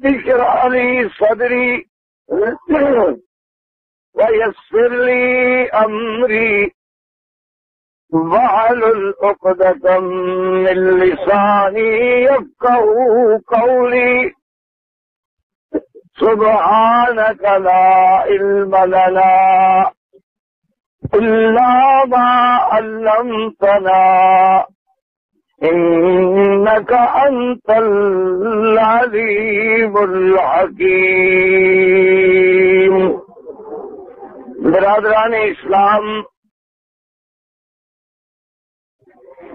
اشرح لي صدري ويسر لي أمري واحلل عقدة من لساني يفقهوا قولي سبحانك لا علم لنا إلا ما علمتنا إنك أنت العليم الحكيم۔ برادران اسلام،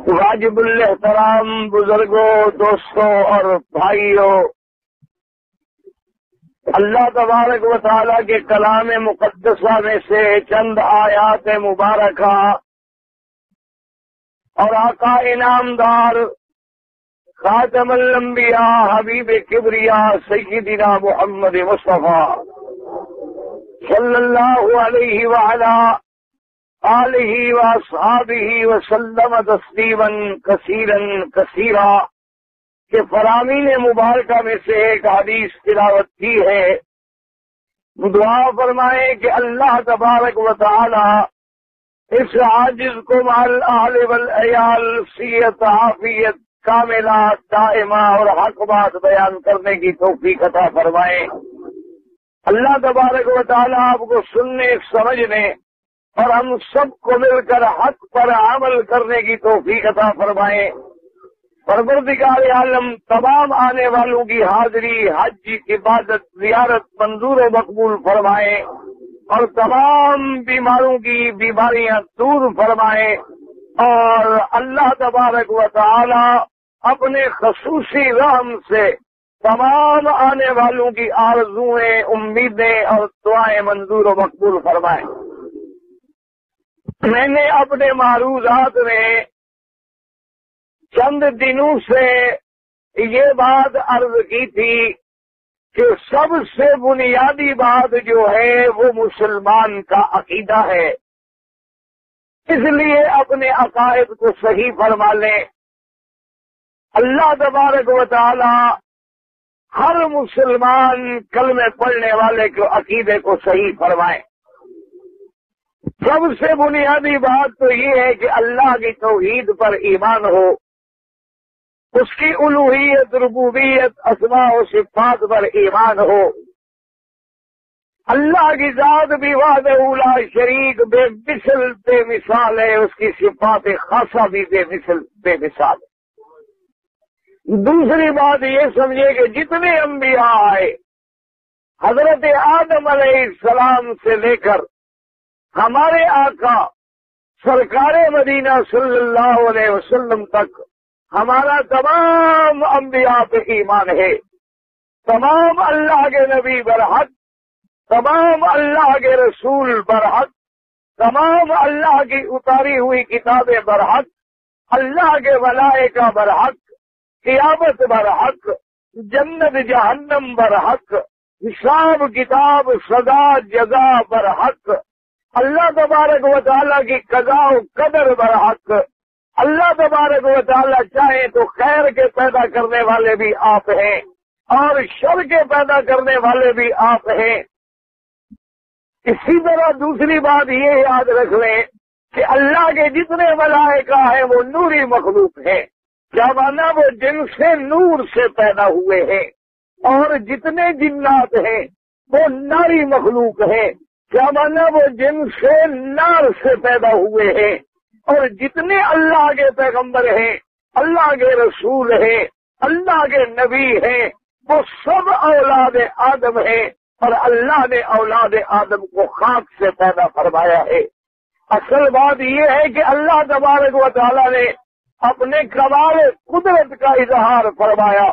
واجب الاحترام بزرگوں، دوستوں اور بھائیوں، اللہ تبارک و تعالیٰ کے کلام مقدسہ میں سے چند آیات مبارکہ اور آقا انعامدار خاتم الانبیاء حبیب کبریاء سیدنا محمد مصطفیٰ صلی اللہ علیہ وعلا آلہ واصحابہ وسلم تسلیما کثیرا کثیرا کہ فرامین مبارکہ میں سے ایک حدیث تلاوت کی ہے۔ دعا فرمائیں کہ اللہ تبارک و تعالی اس عاجز کو مال اہل والعیال صحت عافیت کاملہ دائمہ اور حق بات بیان کرنے کی توفیق عطا فرمائے۔ اللہ تبارک و تعالی آپ کو سننے سمجھنے اور ہم سب کو مل کر حق پر عمل کرنے کی توفیق عطا فرمائے۔ پروردگار عالم تمام آنے والوں کی حاضری، حج، عبادت، زیارت منظور و مقبول فرمائے اور تمام بیماروں کی بیماریاں دور فرمائے، اور اللہ تبارک و تعالی اپنے خصوصی رحم سے تمام آنے والوں کی آرزوئیں، امیدیں اور دعائیں منظور و مقبول فرمائے۔ میں نے اپنے معروضات میں چند دنوں سے یہ بات عرض کی تھی کہ سب سے بنیادی بات جو ہے وہ مسلمان کا عقیدہ ہے، اس لیے اپنے عقائد کو صحیح فرما لیں۔ اللہ تبارک و تعالی ہر مسلمان کلمے پڑھنے والے کے عقیدے کو صحیح فرمائے۔ سب سے بنیادی بات تو یہ ہے کہ اللہ کی توحید پر ایمان ہو، اس کی الوہیت، ربوبیت، اسماء و صفات پر ایمان ہو۔ اللہ کی ذات بھی وحدہ لا شریک بے مثل بے مثال ہے، اس کی صفات خاصہ بھی بے مثل بے مثال ہے۔ دوسری بات یہ سمجھے کہ جتنے انبیاء آئے حضرت آدم علیہ السلام سے لے کر ہمارے آقا سرکار مدینہ صلی اللہ علیہ وسلم تک ہمارا تمام انبیاء پہ ایمان ہے۔ تمام اللہ کے نبی برحق، تمام اللہ کے رسول برحق، تمام اللہ کی اتاری ہوئی کتابیں برحق، اللہ کے ملائکہ برحق، قیامت برحق، جنت جہنم برحق، حساب کتاب سزا جزا برحق، اللہ تبارک و تعالیٰ کی قضا و قدر برحق۔ اللہ تبارک و تعالیٰ چاہے تو خیر کے پیدا کرنے والے بھی آپ ہیں اور شر کے پیدا کرنے والے بھی آپ ہیں۔ اسی طرح دوسری بات یہ یاد رکھ لیں کہ اللہ کے جتنے ملائکہ ہیں وہ نوری مخلوق ہیں، کیا مانا وہ جن سے نور سے پیدا ہوئے ہیں، اور جتنے جنات ہیں وہ ناری مخلوق ہیں، کیا مانا وہ جن سے نار سے پیدا ہوئے ہیں، اور جتنے اللہ کے پیغمبر ہیں، اللہ کے رسول ہیں، اللہ کے نبی ہیں، وہ سب اولاد آدم ہیں، اور اللہ نے اولاد آدم کو خاک سے پیدا فرمایا ہے۔ اصل بات یہ ہے کہ اللہ تبارک و تعالیٰ نے اپنے کمال قدرت کا اظہار فرمایا۔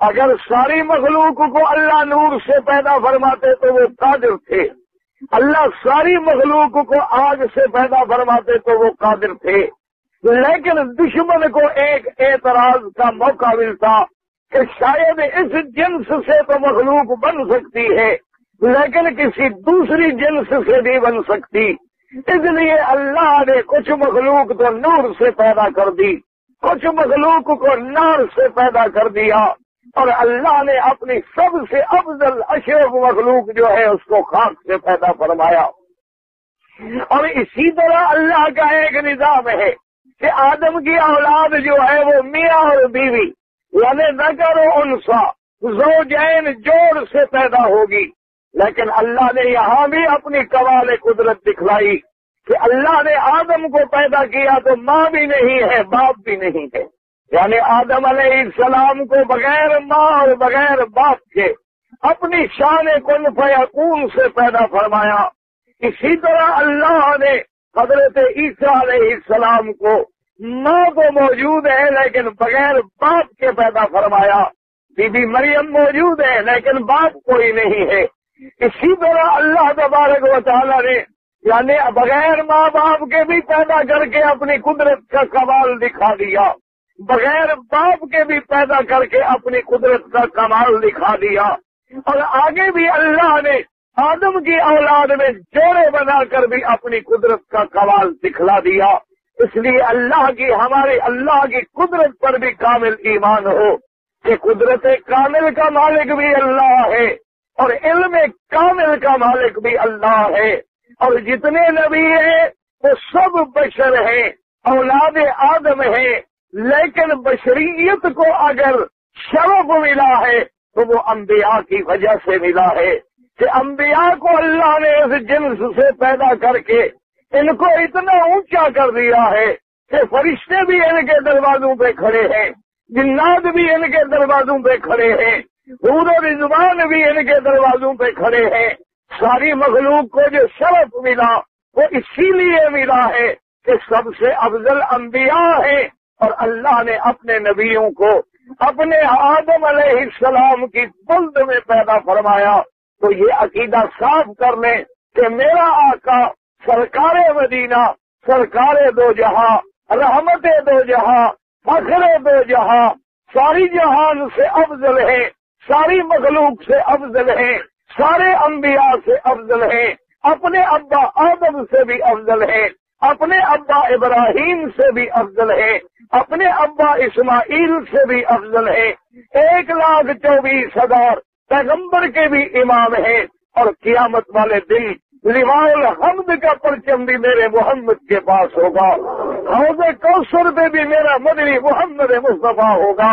اگر ساری مخلوق کو اللہ نور سے پیدا فرماتے تو وہ قادر تھے، اللہ ساری مخلوق کو آگ سے پیدا فرماتے تو وہ قادر تھے، لیکن دشمن کو ایک اعتراض کا موقع ملتا کہ شاید اس جنس سے تو مخلوق بن سکتی ہے لیکن کسی دوسری جنس سے نہیں بن سکتی، اس لیے اللہ نے کچھ مخلوق تو نور سے پیدا کر دی، کچھ مخلوق کو نار سے پیدا کر دیا، اور اللہ نے اپنی سب سے افضل اشرف مخلوق جو ہے اس کو خاک سے پیدا فرمایا۔ اور اسی طرح اللہ کا ایک نظام ہے کہ آدم کی اولاد جو ہے وہ میاں اور بیوی یعنی ذکر و انثی زوجین جوڑ سے پیدا ہوگی، لیکن اللہ نے یہاں بھی اپنی کمال قدرت دکھلائی کہ اللہ نے آدم کو پیدا کیا تو ماں بھی نہیں ہے باپ بھی نہیں ہے، یعنی آدم علیہ السلام کو بغیر ماں اور بغیر باپ کے اپنی شان کن فیکون سے پیدا فرمایا۔ اسی طرح اللہ نے حضرت عیسیٰ علیہ السلام کو ماں تو موجود ہے لیکن بغیر باپ کے پیدا فرمایا، بی بی مریم موجود ہے لیکن باپ کوئی نہیں ہے۔ اسی طرح اللہ تبارک و تعالی نے یعنی بغیر ماں باپ کے بھی پیدا کر کے اپنی قدرت کا کمال دکھا دیا، بغیر باپ کے بھی پیدا کر کے اپنی قدرت کا کمال دکھا دیا، اور آگے بھی اللہ نے آدم کی اولاد میں جوڑے بنا کر بھی اپنی قدرت کا کمال دکھلا دیا۔ اس لیے ہمارے اللہ کی قدرت پر بھی کامل ایمان ہو کہ قدرت کامل کا مالک بھی اللہ ہے اور علم کامل کا مالک بھی اللہ ہے، اور جتنے نبی ہیں وہ سب بشر ہیں، اولاد آدم ہیں، لیکن بشریت کو اگر شرف ملا ہے تو وہ انبیاء کی وجہ سے ملا ہے کہ انبیاء کو اللہ نے اس جنس سے پیدا کر کے ان کو اتنا اونچا کر دیا ہے کہ فرشتے بھی ان کے دروازوں پہ کھڑے ہیں، جنات بھی ان کے دروازوں پہ کھڑے ہیں، حور و رضوان بھی ان کے دروازوں پہ کھڑے ہیں۔ ساری مخلوق کو جو شرف ملا وہ اسی لیے ملا ہے کہ سب سے افضل انبیاء ہیں، اور اللہ نے اپنے نبیوں کو اپنے آدم علیہ السلام کی بلد میں پیدا فرمایا۔ تو یہ عقیدہ صاف کر لیں کہ میرا آقا سرکار مدینہ، سرکار دو جہاں، رحمت دو جہاں، فخر دو جہاں، ساری جہان سے افضل ہے، ساری مخلوق سے افضل ہے، سارے انبیاء سے افضل ہیں، اپنے ابا آدم سے بھی افضل ہے، اپنے ابا ابراہیم سے بھی افضل ہے، اپنے ابا اسماعیل سے بھی افضل ہے، 1,24,000 پیغمبر کے بھی امام ہیں، اور قیامت والے دن لواء الحمد کا پرچم بھی میرے محمد کے پاس ہوگا، حوض کوثر پہ بھی میرا مدنی محمد مصطفیٰ ہوگا،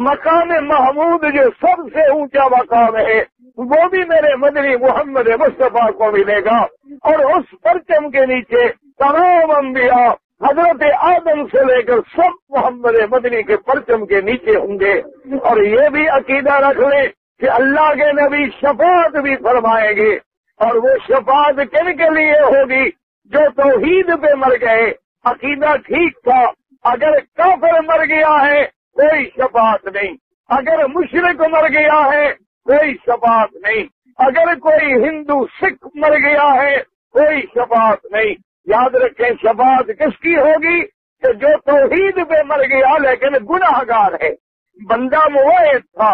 مقام محمود جو سب سے اونچا مقام ہے وہ بھی میرے مدنی محمد مصطفیٰ کو ملے گا، اور اس پرچم کے نیچے تمام انبیاء حضرت آدم سے لے کر سب محمد مدنی کے پرچم کے نیچے ہوں گے۔ اور یہ بھی عقیدہ رکھ لیں کہ اللہ کے نبی شفاعت بھی فرمائیں گے، اور وہ شفاعت کن کے لیے ہوگی؟ جو توحید پہ مر گئے، عقیدہ ٹھیک تھا، اگر کافر مر گیا ہے کوئی شفاعت نہیں، اگر مشرک مر گیا ہے کوئی شفاعت نہیں، اگر کوئی ہندو سکھ مر گیا ہے کوئی شفاعت نہیں۔ یاد رکھیں شفاعت کس کی ہوگی؟ کہ جو توحید پہ مر گیا لیکن گناہ گار ہے، بندہ موحد تھا،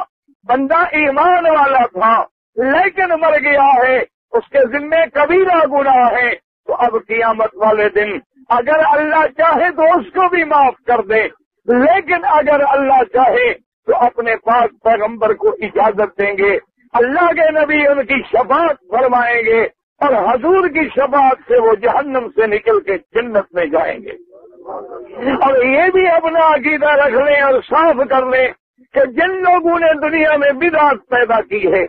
بندہ ایمان والا تھا، لیکن مر گیا ہے، اس کے ذمے کبیرہ گناہ ہے، تو اب قیامت والے دن اگر اللہ چاہے تو اس کو بھی معاف کر دے، لیکن اگر اللہ چاہے تو اپنے پاک پیغمبر کو اجازت دیں گے، اللہ کے نبی ان کی شفاعت فرمائیں گے، اور حضور کی شفاعت سے وہ جہنم سے نکل کے جنت میں جائیں گے۔ اور یہ بھی اپنا عقیدہ رکھ لیں اور صاف کر لیں کہ جن لوگوں نے دنیا میں بدعت پیدا کی ہے،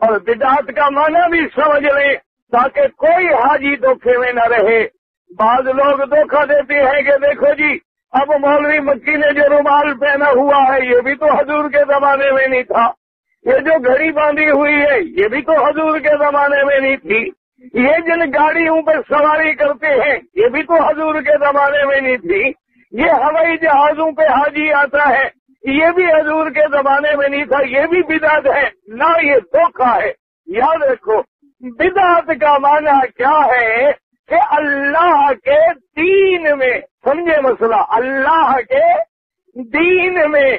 اور بدعت کا معنی بھی سمجھ لیں تاکہ کوئی حاجی دھوکے میں نہ رہے۔ بعض لوگ دھوکہ دیتے ہیں کہ دیکھو جی اب مولوی مکی نے جو رومال پہنا ہوا ہے یہ بھی تو حضور کے زمانے میں نہیں تھا، یہ جو گھڑی باندھی ہوئی ہے یہ بھی تو حضور کے زمانے میں نہیں تھی، یہ جن گاڑیوں پر سواری کرتے ہیں یہ بھی تو حضور کے زمانے میں نہیں تھی، یہ ہوائی جہازوں پہ حاجی آتا ہے یہ بھی حضور کے زمانے میں نہیں تھا، یہ بھی بدعت ہے نہ، یہ دھوکہ ہے۔ یاد رکھو بدعت کا معنی کیا ہے کہ اللہ کے دین میں، سمجھے مسئلہ، اللہ کے دین میں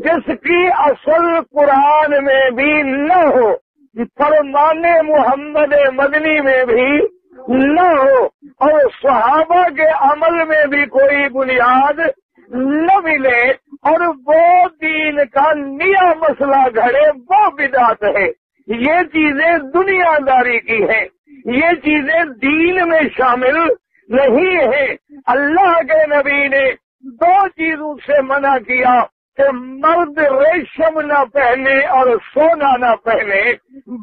جس کی اصل قرآن میں بھی نہ ہو، فرمان محمد مدنی میں بھی نہ ہو، اور صحابہ کے عمل میں بھی کوئی بنیاد نہ ملے اور وہ دین کا نیا مسئلہ گھڑے وہ بدعت ہے۔ یہ چیزیں دنیا داری کی ہیں، یہ چیزیں دین میں شامل نہیں ہیں۔ اللہ کے نبی نے دو چیزوں سے منع کیا کہ مرد ریشم نہ پہنے اور سونا نہ پہنے،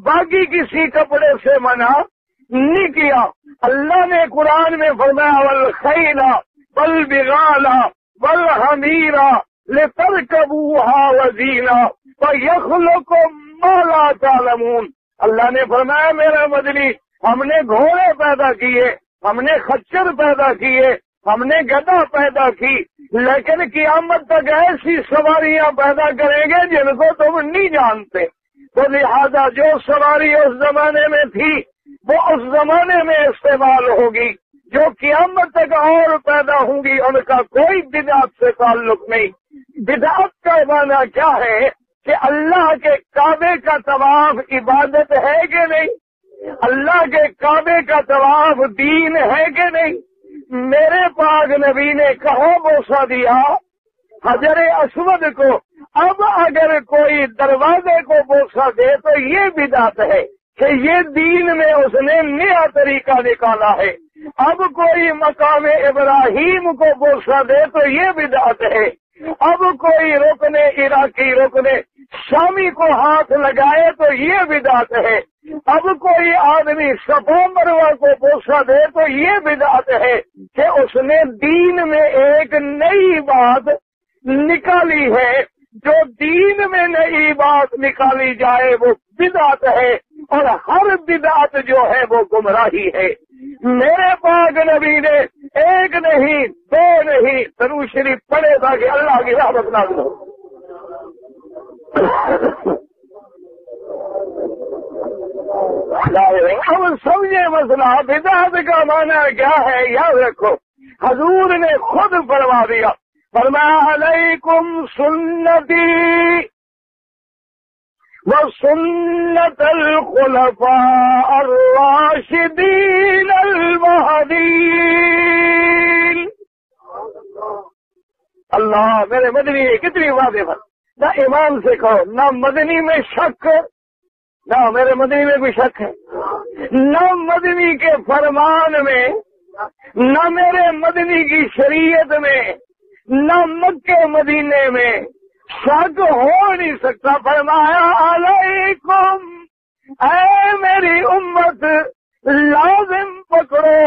باقی کسی کپڑے سے منع نہیں کیا۔ اللہ نے قرآن میں فرمایا والخیل والبغال والحمیر لترکبوها وزینا ویخلق ما لا تعلمون۔ اللہ نے فرمایا میرا مدنی، ہم نے گھوڑے پیدا کیے، ہم نے خچر پیدا کیے، ہم نے گدھا پیدا کی، لیکن قیامت تک ایسی سواریاں پیدا کریں گے جن کو تم نہیں جانتے۔ تو لہذا جو سواری اس زمانے میں تھی وہ اس زمانے میں استعمال ہوگی، جو قیامت تک اور پیدا ہوں گی ان کا کوئی بدعت سے تعلق نہیں۔ بدعت کا معنی کیا ہے کہ اللہ کے کعبے کا طواف عبادت ہے کہ نہیں؟ اللہ کے کعبے کا طواف دین ہے کہ نہیں؟ میرے پاک نبی نے کہاں بوسہ دیا؟ حجر اسود کو۔ اب اگر کوئی دروازے کو بوسہ دے تو یہ بدعت ہے کہ یہ دین میں اس نے نیا طریقہ نکالا ہے۔ اب کوئی مقام ابراہیم کو بوسہ دے تو یہ بدعت ہے۔ اب کوئی رکن عراقی رکن شامی کو ہاتھ لگائے تو یہ بدعت ہے۔ اب کوئی آدمی صفا مروہ کو بوسہ دے تو یہ بدعت ہے کہ اس نے دین میں ایک نئی بات نکالی ہے۔ جو دین میں نئی بات نکالی جائے وہ بدعت ہے، اور ہر بدعت جو ہے وہ گمراہی ہے۔ میرے پاک نبی نے ایک نہیں دو نہیں درود شریف پڑھے تاکہ اللہ کی رحمت نازل ہو۔ اب سمجھے مسئلہ بدعت کا معنی کیا ہے، یاد رکھو۔ حضور نے خود فرما دیا، فرمایا علیکم سنتی وسنت الخلفاء الراشدین المہدیین۔ اللہ میرے مدنی کتنی واضح بات، نہ امام سے کہو، نہ مدنی میں شک، نہ میرے مدنی میں بھی شک ہے، نہ مدنی کے فرمان میں، نہ میرے مدنی کی شریعت میں، نہ مکے مدینے میں شک ہو نہیں سکتا۔ فرمایا علیکم، اے میری امت لازم پکڑو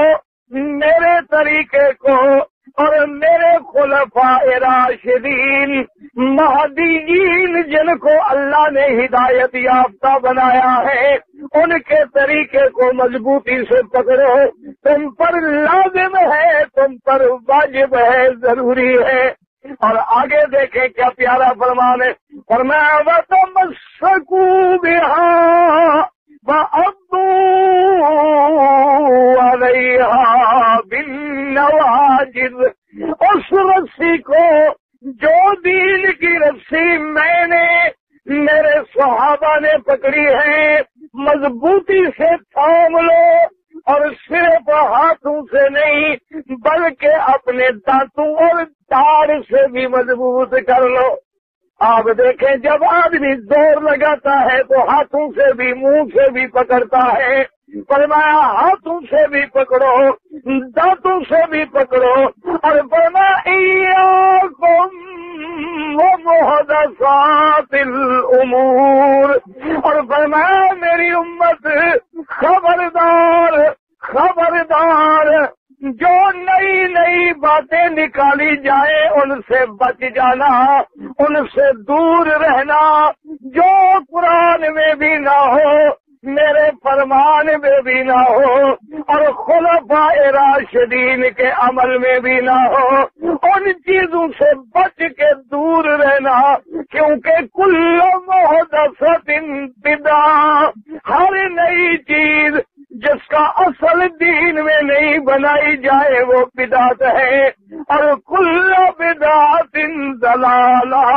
میرے طریقے کو اور میرے خلفاء راشدین مہدیین جن کو اللہ نے ہدایت یافتہ بنایا ہے ان کے طریقے کو مضبوطی سے پکڑو۔ تم پر لازم ہے، تم پر واجب ہے، ضروری ہے۔ اور آگے دیکھیں کیا پیارا فرمان ہے، فرمایا وَتَمَسَّكُوا بِهَا وَعَضُّوا عَلَيْهَا بِالنَّوَاجِذِ۔ اس رسی کو جو دین کی رسی میں نے میرے صحابہ نے پکڑی ہے مضبوطی سے تھام لو، اور صرف ہاتھوں سے نہیں بلکہ اپنے دانتوں اور داڑھ سے بھی مضبوط کر لو۔ آپ دیکھیں جب آدمی زور لگاتا ہے تو ہاتھوں سے بھی منہ سے بھی پکڑتا ہے، فرمایا ہاتھوں سے بھی پکڑو، دانتوں سے بھی پکڑو، اور فرمایا ایاکم ومحدثات الامور، اور فرمایا میری امت خبردار خبردار، جو نئی نئی باتیں نکالی جائیں ان سے بچ جانا، ان سے دور رہنا، جو قرآن میں بھی نہ ہو، میرے فرمان میں بھی نہ ہو، اور خلفاء راشدین کے عمل میں بھی نہ ہو، ان چیزوں سے بچ کے دور رہنا، کیونکہ کل محدثۃ بدعہ، ہر نئی چیز جس کا اصل دین میں نہیں بنائی جائے وہ بدعت ہے، اور کل بدعت ضلالہ،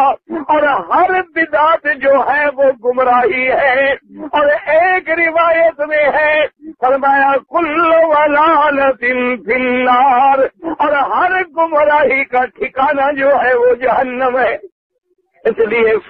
اور ہر بدعت جو ہے وہ گمراہی ہے۔ اور ایک روایت میں ہے فرمایا کل ضلالۃ فی النار، اور ہر گمراہی کا ٹھکانہ جو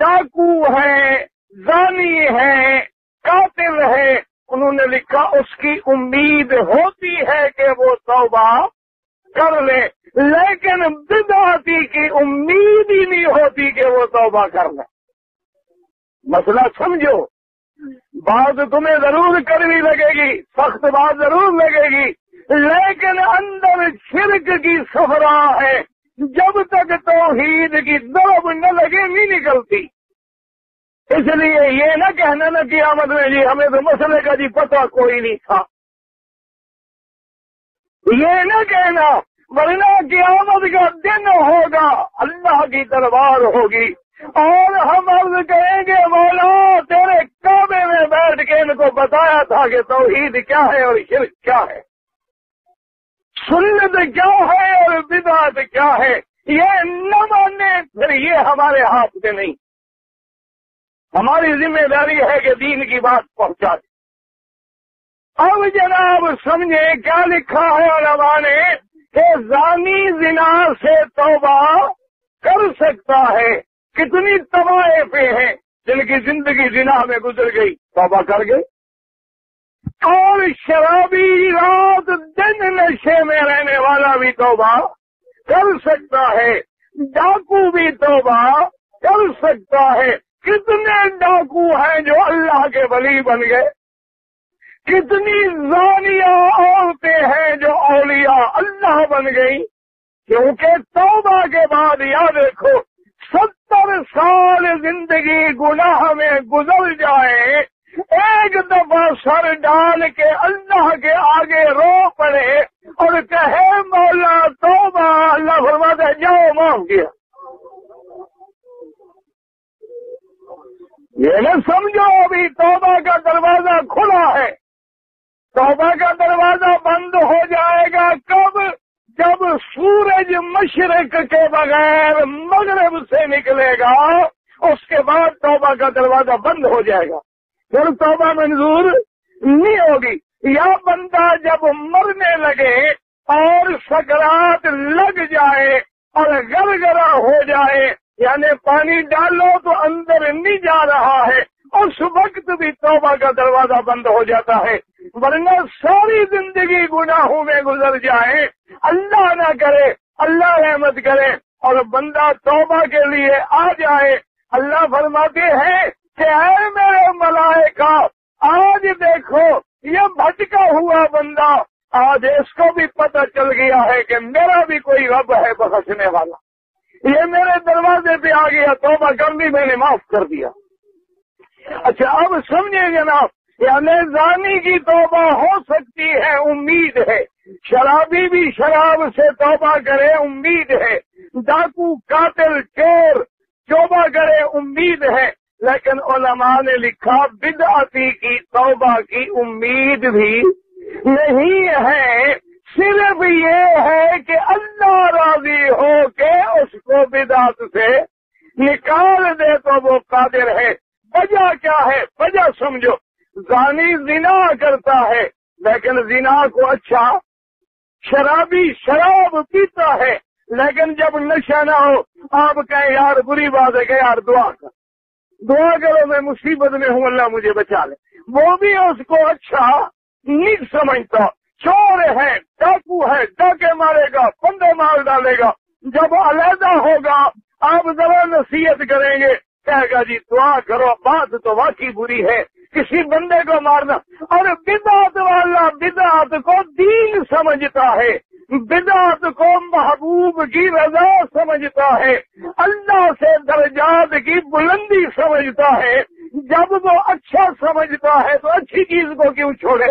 ڈاکو ہے، زانی ہے، قاتل ہے، انہوں نے لکھا اس کی امید ہوتی ہے کہ وہ توبہ کر لے، لیکن بدعتی کی امید ہی نہیں ہوتی کہ وہ توبہ کر لے۔ مسئلہ سمجھو، بات تمہیں ضرور کرنی لگے گی، سخت بات ضرور لگے گی، لیکن اندر شرک کی صفرا ہے، جب تک توحید کی ضرب نہ لگے نہیں نکلتی۔ اس لیے یہ نہ کہنا نہ قیامت میں جی ہمیں تو مسئلے کا جی پتہ کوئی نہیں تھا، یہ نہ کہنا، ورنہ قیامت کا دن ہوگا، اللہ کی دربار ہوگی اور ہم عرض کریں گے مولا تیرے کعبے میں بیٹھ کے ان کو بتایا تھا کہ توحید کیا ہے اور شرک کیا ہے، سنت کیا ہے اور بدعت کیا ہے، یہ نہ ماننے پھر یہ ہمارے ہاتھ میں نہیں، ہماری ذمہ داری ہے کہ دین کی بات پہنچا دیں۔ اب جناب سمجھے کیا لکھا ہے علماء نے کہ زانی زنا سے توبہ کر سکتا ہے، کتنی طوائفیں ہیں جن کی زندگی زنا میں گزر گئی، توبہ کر گئی، اور شرابی رات دن نشے میں رہنے والا بھی توبہ کر سکتا ہے، ڈاکو بھی توبہ کر سکتا ہے۔ کتنے ڈاکو ہیں جو اللہ کے ولی بن گئے، کتنی زانیہ عورتیں ہیں جو اولیاء اللہ بن گئی، کیونکہ توبہ کے بعد یاد رکھو 70 سال زندگی گناہ میں گزر جائے، ایک دفعہ سر ڈال کے اللہ کے آگے رو پڑے اور کہے مولا توبہ، اللہ فرماتا ہے جاؤ معاف کیا۔ یہ نہ سمجھو ابھی توبہ کا دروازہ کھلا ہے، توبہ کا دروازہ بند ہو جائے گا کب؟ جب سورج مشرق کے بغیر مغرب سے نکلے گا، اس کے بعد توبہ کا دروازہ بند ہو جائے گا، پھر توبہ منظور نہیں ہوگی۔ یا بندہ جب مرنے لگے اور سکرات لگ جائے اور گرگرا ہو جائے، یعنی پانی ڈالو تو اندر نہیں جا رہا ہے، اس وقت بھی توبہ کا دروازہ بند ہو جاتا ہے، ورنہ ساری زندگی گناہوں میں گزر جائے، اللہ نہ کرے، اللہ رحمت کرے اور بندہ توبہ کے لیے آ جائے، اللہ فرماتے ہیں کہ اے میرے ملائکہ آج دیکھو یہ بھٹکا ہوا بندہ، آج اس کو بھی پتہ چل گیا ہے کہ میرا بھی کوئی رب ہے بخشنے والا، یہ میرے دروازے پہ آ گیا، توبہ کر لی، میں نے معاف کر دیا۔ اچھا اب سمجھے جناب، یعنی زانی کی توبہ ہو سکتی ہے، امید ہے، شرابی بھی شراب سے توبہ کرے، امید ہے، ڈاکو قاتل چور توبہ کرے، امید ہے، لیکن علماء نے لکھا بدعتی کی توبہ کی امید بھی نہیں ہے، صرف یہ ہے کہ اللہ راضی ہو کے اس کو بدعت سے نکال دے تو وہ قادر ہے۔ وجہ کیا ہے؟ وجہ سمجھو، زانی زنا کرتا ہے لیکن زنا کو اچھا، شرابی شراب پیتا ہے لیکن جب نشہ نہ ہو آپ کہیں یار بری بات ہے کہ یار دعا کرو میں مصیبت میں ہوں اللہ مجھے بچا لے، وہ بھی اس کو اچھا نہیں سمجھتا۔ چور ہے، ڈاکو ہے، ڈاکے مارے گا، پندے مار ڈالے گا، جب علیحدہ ہوگا آپ ذرا نصیحت کریں گے، کہے گا جی دعا کرو، بات تو واقعی بری ہے، کسی بندے کو مارنا۔ اور بدعت والا بدعت کو دین سمجھتا ہے، بدعت کو محبوب کی رضا سمجھتا ہے، اللہ سے درجات کی بلندی سمجھتا ہے، جب وہ اچھا سمجھتا ہے تو اچھی چیز کو کیوں چھوڑے؟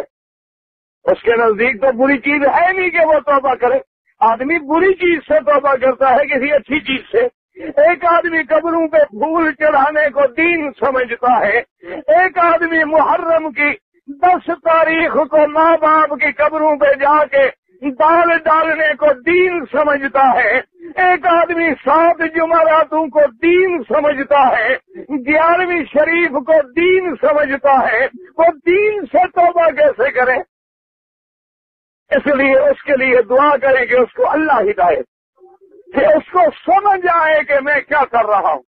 اس کے نزدیک تو بری چیز ہے نہیں کہ وہ توبہ کرے، آدمی بری چیز سے توبہ کرتا ہے کسی اچھی چیز سے۔ ایک آدمی قبروں پہ پھول چڑھانے کو دین سمجھتا ہے، ایک آدمی محرم کی 10 تاریخ کو ماں باپ کی قبروں پہ جا کے دال ڈالنے کو دین سمجھتا ہے، ایک آدمی 7 جمعراتوں کو دین سمجھتا ہے، 11ویں شریف کو دین سمجھتا ہے، وہ دین سے توبہ کیسے کرے؟ اس لیے اس کے لیے دعا کریں کہ اس کو اللہ ہدایت، کہ اس کو سمجھ آئے کہ میں کیا کر رہا ہوں۔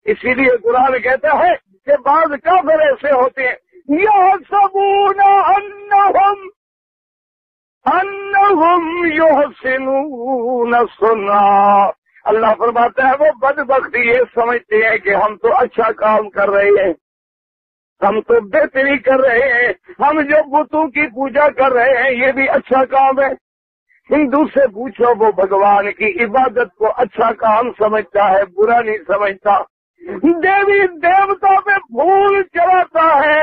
اسی لیے قرآن کہتا ہے کہ بعض کافر ایسے ہوتے ہیں یحسبون انہم یحسنون صنعا، اللہ فرماتا ہے وہ بدبخت یہ سمجھتے ہیں کہ ہم تو اچھا کام کر رہے ہیں، ہم تو بہتری کر رہے ہیں، ہم جو بتوں کی پوجا کر رہے ہیں یہ بھی اچھا کام ہے۔ ہندو سے پوچھو وہ بھگوان کی عبادت کو اچھا کام سمجھتا ہے، برا نہیں سمجھتا۔ دیوی دیوتا پہ پھول چڑھاتا ہے،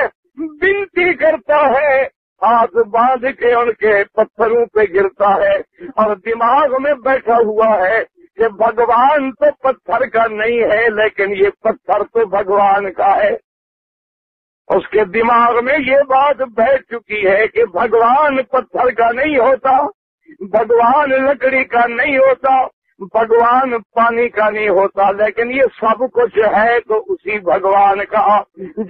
بنتی کرتا ہے، ہاتھ باندھ کے ان کے پتھروں پہ گرتا ہے اور دماغ میں بیٹھا ہوا ہے کہ بھگوان تو پتھر کا نہیں ہے لیکن یہ پتھر تو بھگوان کا ہے۔ اس کے دماغ میں یہ بات بیٹھ چکی ہے کہ بھگوان پتھر کا نہیں ہوتا، بھگوان لکڑی کا نہیں ہوتا، بھگوان پانی کا نہیں ہوتا، لیکن یہ سب کچھ ہے تو اسی بھگوان کا۔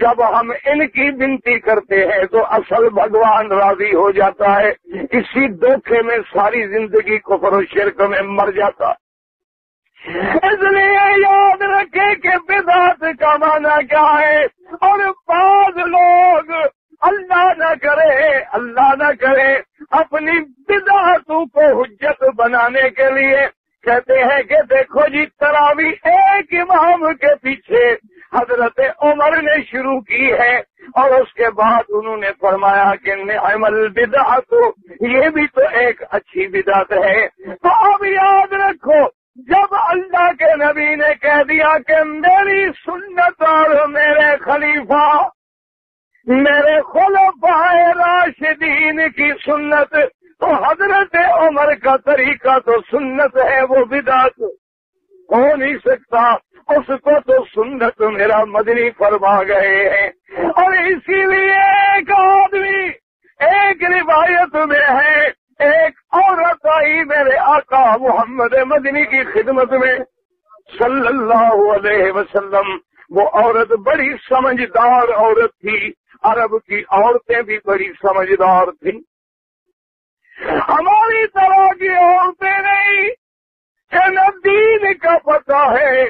جب ہم ان کی بنتی کرتے ہیں تو اصل بھگوان راضی ہو جاتا ہے، اسی دھوکے میں ساری زندگی کفر و شرک میں مر جاتا۔ اس لیے یاد رکھے کہ بدعت کا معنی کیا ہے، اور بعض لوگ اللہ نہ کرے اپنی بدعتوں کو حجت بنانے کے لیے کہتے ہیں کہ دیکھو جی تراویح ایک امام کے پیچھے حضرت عمر نے شروع کی ہے، اور اس کے بعد انہوں نے فرمایا کہ نعم البدعۃ، یہ بھی تو ایک اچھی بدعت ہے۔ تو اب یاد رکھو جب اللہ کے نبی نے کہہ دیا کہ میری سنت اور میرے خلیفہ، میرے خلفائے راشدین کی سنت، تو حضرت عمر کا طریقہ تو سنت ہے، وہ بدعت ہو نہیں سکتا، اس کو تو سنت میرا مدنی فرما گئے ہیں۔ اور اسی لیے ایک آدمی، ایک روایت میں ہے، ایک عورت آئی میرے آقا محمد مدنی کی خدمت میں صلی اللہ علیہ وسلم۔ وہ عورت بڑی سمجھدار عورت تھی، عرب کی عورتیں بھی بڑی سمجھدار تھیں، ہماری طرح کی عورتیں نہیں کہ نہ دین کا پتہ ہے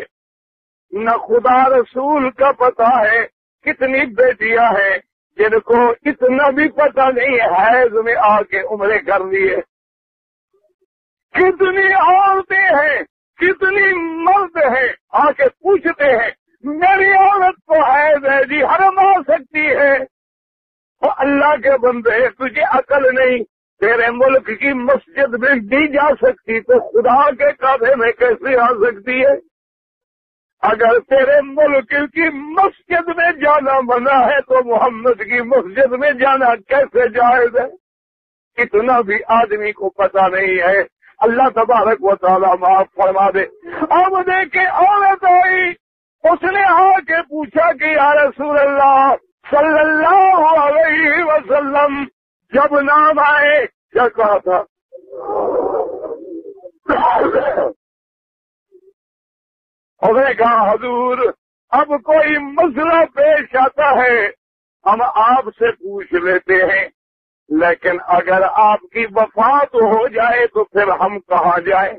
نہ خدا رسول کا پتہ ہے۔ کتنی بیٹیاں ہیں جن کو اتنا بھی پتہ نہیں حیض میں آ کے عمرے کر لیے، کتنی عورتیں ہیں، کتنی مرد ہیں آ کے پوچھتے ہیں میری عورت کو حیض ہے جی، حرم آ سکتی ہے؟ تو اللہ کے بندے تجھے عقل نہیں، تیرے ملک کی مسجد میں دی جا سکتی تو خدا کے کعبے میں کیسے آ سکتی ہے؟ اگر تیرے ملک کی مسجد میں جانا منع ہے تو محمد کی مسجد میں جانا کیسے جائز ہے؟ اتنا بھی آدمی کو پتہ نہیں ہے۔ اللہ تبارک و تعالیٰ معاف فرما دے۔ اب دیکھے عورت آئی، اس نے آ کے پوچھا کہ یا رسول اللہ صلی اللہ علیہ وسلم، جب نام آئے کیا کہا تھا؟ اس نے کہا حضور اب کوئی مسئلہ پیش آتا ہے ہم آپ سے پوچھ لیتے ہیں، لیکن اگر آپ کی وفات ہو جائے تو پھر ہم کہاں جائیں؟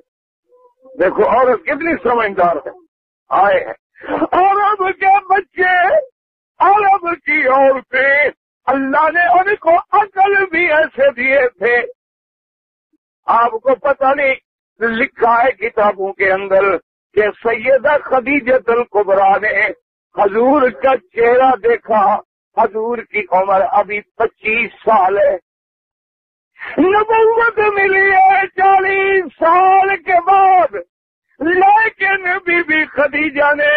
دیکھو عورت کتنی سمجھدار ہے، آئے ہیں عرب کے بچے، عرب کی عورتیں، اللہ نے ان کو عقل بھی ایسے دیے تھے۔ آپ کو پتہ نہیں لکھا ہے کتابوں کے اندر کہ سیدہ خدیجہ الکبریٰ نے حضور کا چہرہ دیکھا، حضور کی عمر ابھی 25 سال ہے، نبوت ملی ہے 40 سال کے بعد، لیکن بی بی خدیجہ نے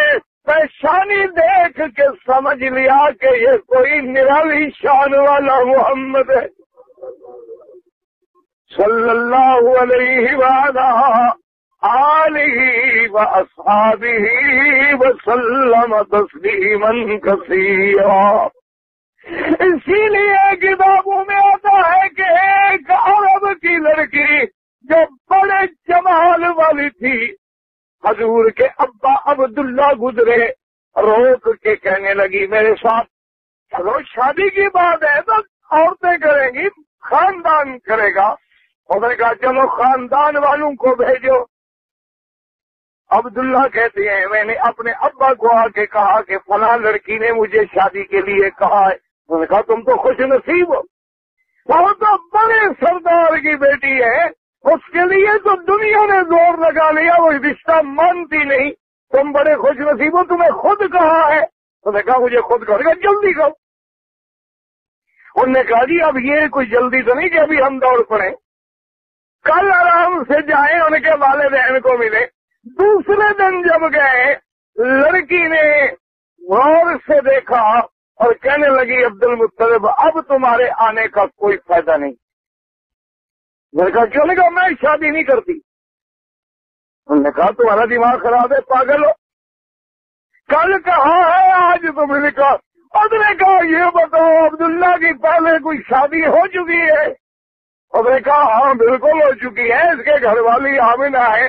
پیشانی دیکھ کے سمجھ لیا کہ یہ کوئی نرالی شان والا محمد ہے صلی اللہ علیہ وآلہ وأصحابہ وسلم تسلیما کثیرا۔ اسی لیے کتابوں میں آتا ہے کہ ایک عرب کی لڑکی جو بڑے جمال والی تھی، حضور کے ابا عبداللہ گزرے، روک کے کہنے لگی میرے ساتھ چلو، شادی کی بات ہے تو عورتیں کریں گی، خاندان کرے گا۔ اس نے کہا چلو خاندان والوں کو بھیجو۔ عبداللہ کہتے ہیں میں نے اپنے ابا کو آ کے کہا کہ فلاں لڑکی نے مجھے شادی کے لیے کہا ہے. انہوں نے کہا تم تو خوش نصیب ہو، وہ تو بڑے سردار کی بیٹی ہے، اس کے لیے تو دنیا نے زور لگا لیا، وہ رشتہ مانتی نہیں، تم بڑے خوش نصیب ہو، تمہیں خود کہا ہے. انہوں نے کہا مجھے خود کہا، جلدی کہو. انہوں نے کہا جی اب یہ کوئی جلدی تو نہیں کہ ابھی ہم دوڑ پڑیں، کل آرام سے جائیں ان کے والدین کو ملے. دوسرے دن جب گئے لڑکی نے غور سے دیکھا اور کہنے لگی عبد المطلب اب تمہارے آنے کا کوئی فائدہ نہیں. میں نے کہا کیوں؟ نہیں کہا میں شادی نہیں کرتی. انہوں نے کہا تمہارا دماغ خراب ہے، پاگل ہو، کل کہا ہے آج تم نے کہا. اس نے کہا یہ بتاؤ عبداللہ کی پہلے کوئی شادی ہو چکی ہے؟ اس نے کہا ہاں بالکل ہو چکی ہے، اس کے گھر والی آمنہ ہے.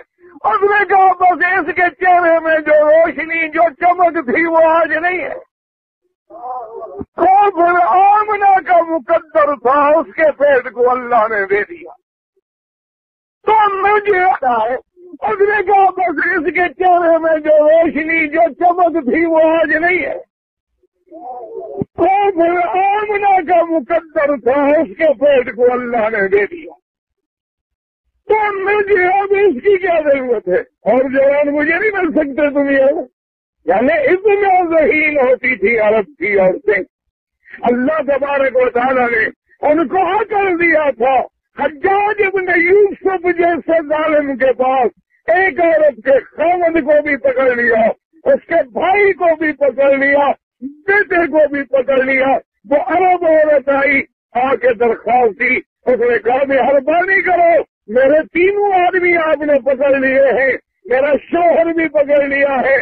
اس نے کہا بس اس کے چہرے میں جو روشنی جو چمک تھی وہ آج نہیں ہے. تو پھر آمنہ کا مقدر تھا، اس کے پیٹ کو اللہ نے دے دیا. تو مجھے آتا ہے اس نے کہا بس اس کے چہرے میں جو روشنی جو چمک تھی وہ آج نہیں ہے. تو پھر آمنہ کا مقدر تھا، اس کے پیٹ کو اللہ نے دے دیا. تو مجھے اب اس کی کیا ضرورت ہے؟ اور جوان مجھے نہیں مل سکتے دنیا میں؟ یعنی اتنا ذہین ہوتی تھی عرب کی عورتیں. اللہ تبارک و تعالیٰ نے ان کو کر دیا تھا. حجاج ابن یوسف جیسے ظالم کے پاس ایک عورت کے خاوند کو بھی پکڑ لیا، اس کے بھائی کو بھی پکڑ لیا، بیٹے کو بھی پکڑ لیا. وہ عرب عورت آئی آ کے درخواست دی، اس نے کہا مہربانی کرو، میرے تینوں آدمی آپ نے پکڑ لیے ہیں، میرا شوہر بھی پکڑ لیا ہے،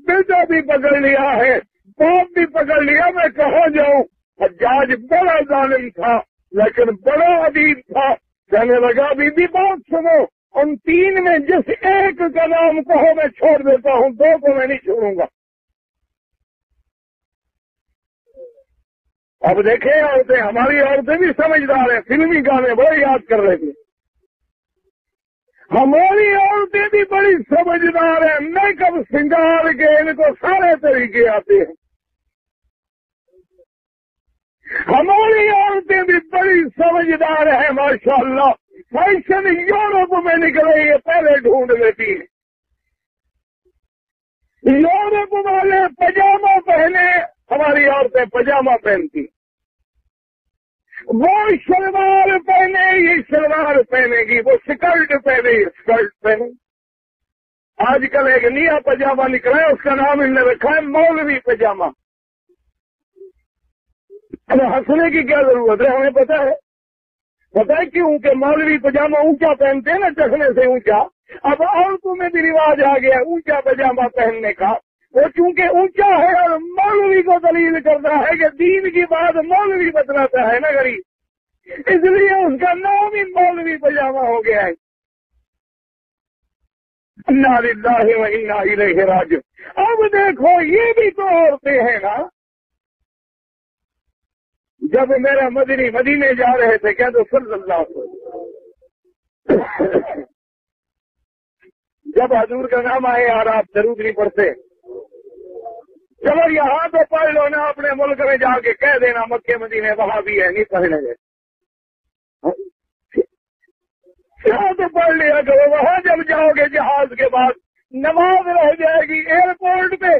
بیٹا بھی پکڑ لیا ہے، باپ بھی پکڑ لیا، میں کہاں جاؤں؟ حجاج بڑا ظالم تھا لیکن بڑا ادیب تھا. کہنے لگا بی بی بات سنو، ان تین میں جس ایک کا نام کہو میں چھوڑ دیتا ہوں، دو کو میں نہیں چھوڑوں گا. اب دیکھیں عورتیں، ہماری عورتیں بھی سمجھدار ہیں، فلمی گانے بڑے یاد کر رہے تھے. ہماری عورتیں بھی بڑی سمجھدار ہیں، میک اپ سنگار کے ان کو سارے طریقے آتے ہیں. ہماری عورتیں بھی بڑی سمجھدار ہیں ماشاءاللہ. فیشن یورپ میں نکلے یہ پہلے ڈھونڈ لیتی ہیں. یورپ والے پجامہ پہنے، ہماری عورتیں پجامہ پہنتی. وہ شلوار پہنے، یہ شلوار پہنے گی، وہ سکرٹ پہنے، یہ سکرٹ پہنے. آج کل ایک نیا پجامہ نکلا ہے، اس کا نام انہوں نے رکھا ہے مولوی پجامہ. ہنسنے کی کیا ضرورت ہے؟ ہمیں پتا ہے کیوں کہ مولوی پجامہ اونچا پہنتے ہیں نا، چکھنے سے اونچا. اب عورتوں میں بھی رواج آ گیا اونچا پجامہ پہننے کا. وہ چونکہ اونچا ہے اور مولوی کو دلیل کرتا ہے کہ دین کی بات مولوی بتلاتا ہے نا غریب، اس لیے اس کا نام ہی مولوی پجامہ ہو گیا ہے. انا للہ و انا الیہ راجعون. اب دیکھو یہ بھی تو عورتیں ہیں نا. جب میرا مدینے جا رہے تھے کیا تو صلی اللہ علیہ وسلم جب حضور کا نام آئے اور آپ درود نہیں پڑھتے، چلو یہاں تو پڑھ لو نا، اپنے ملک میں جا کے کہہ دینا مکے مدینے وہاں بھی ہے، نہیں پڑھنے گے. یہاں تو پڑھ لیا کرو، وہاں جب جاؤ گے جہاز کے بعد نماز رہ جائے گی ایئرپورٹ پہ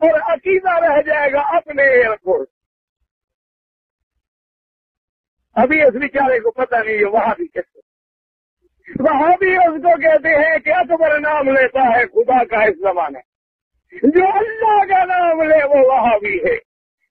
اور عقیدہ رہ جائے گا اپنے ایئرپورٹ. ابھی اس بیچارے کو پتہ نہیں ہے وہاں بھی کیسے. وہاں بھی اس کو کہتے ہیں کہ اکبر نام لیتا ہے خدا کا اس زمانے. جو اللہ کا نام لے وہ وہاں بھی ہے،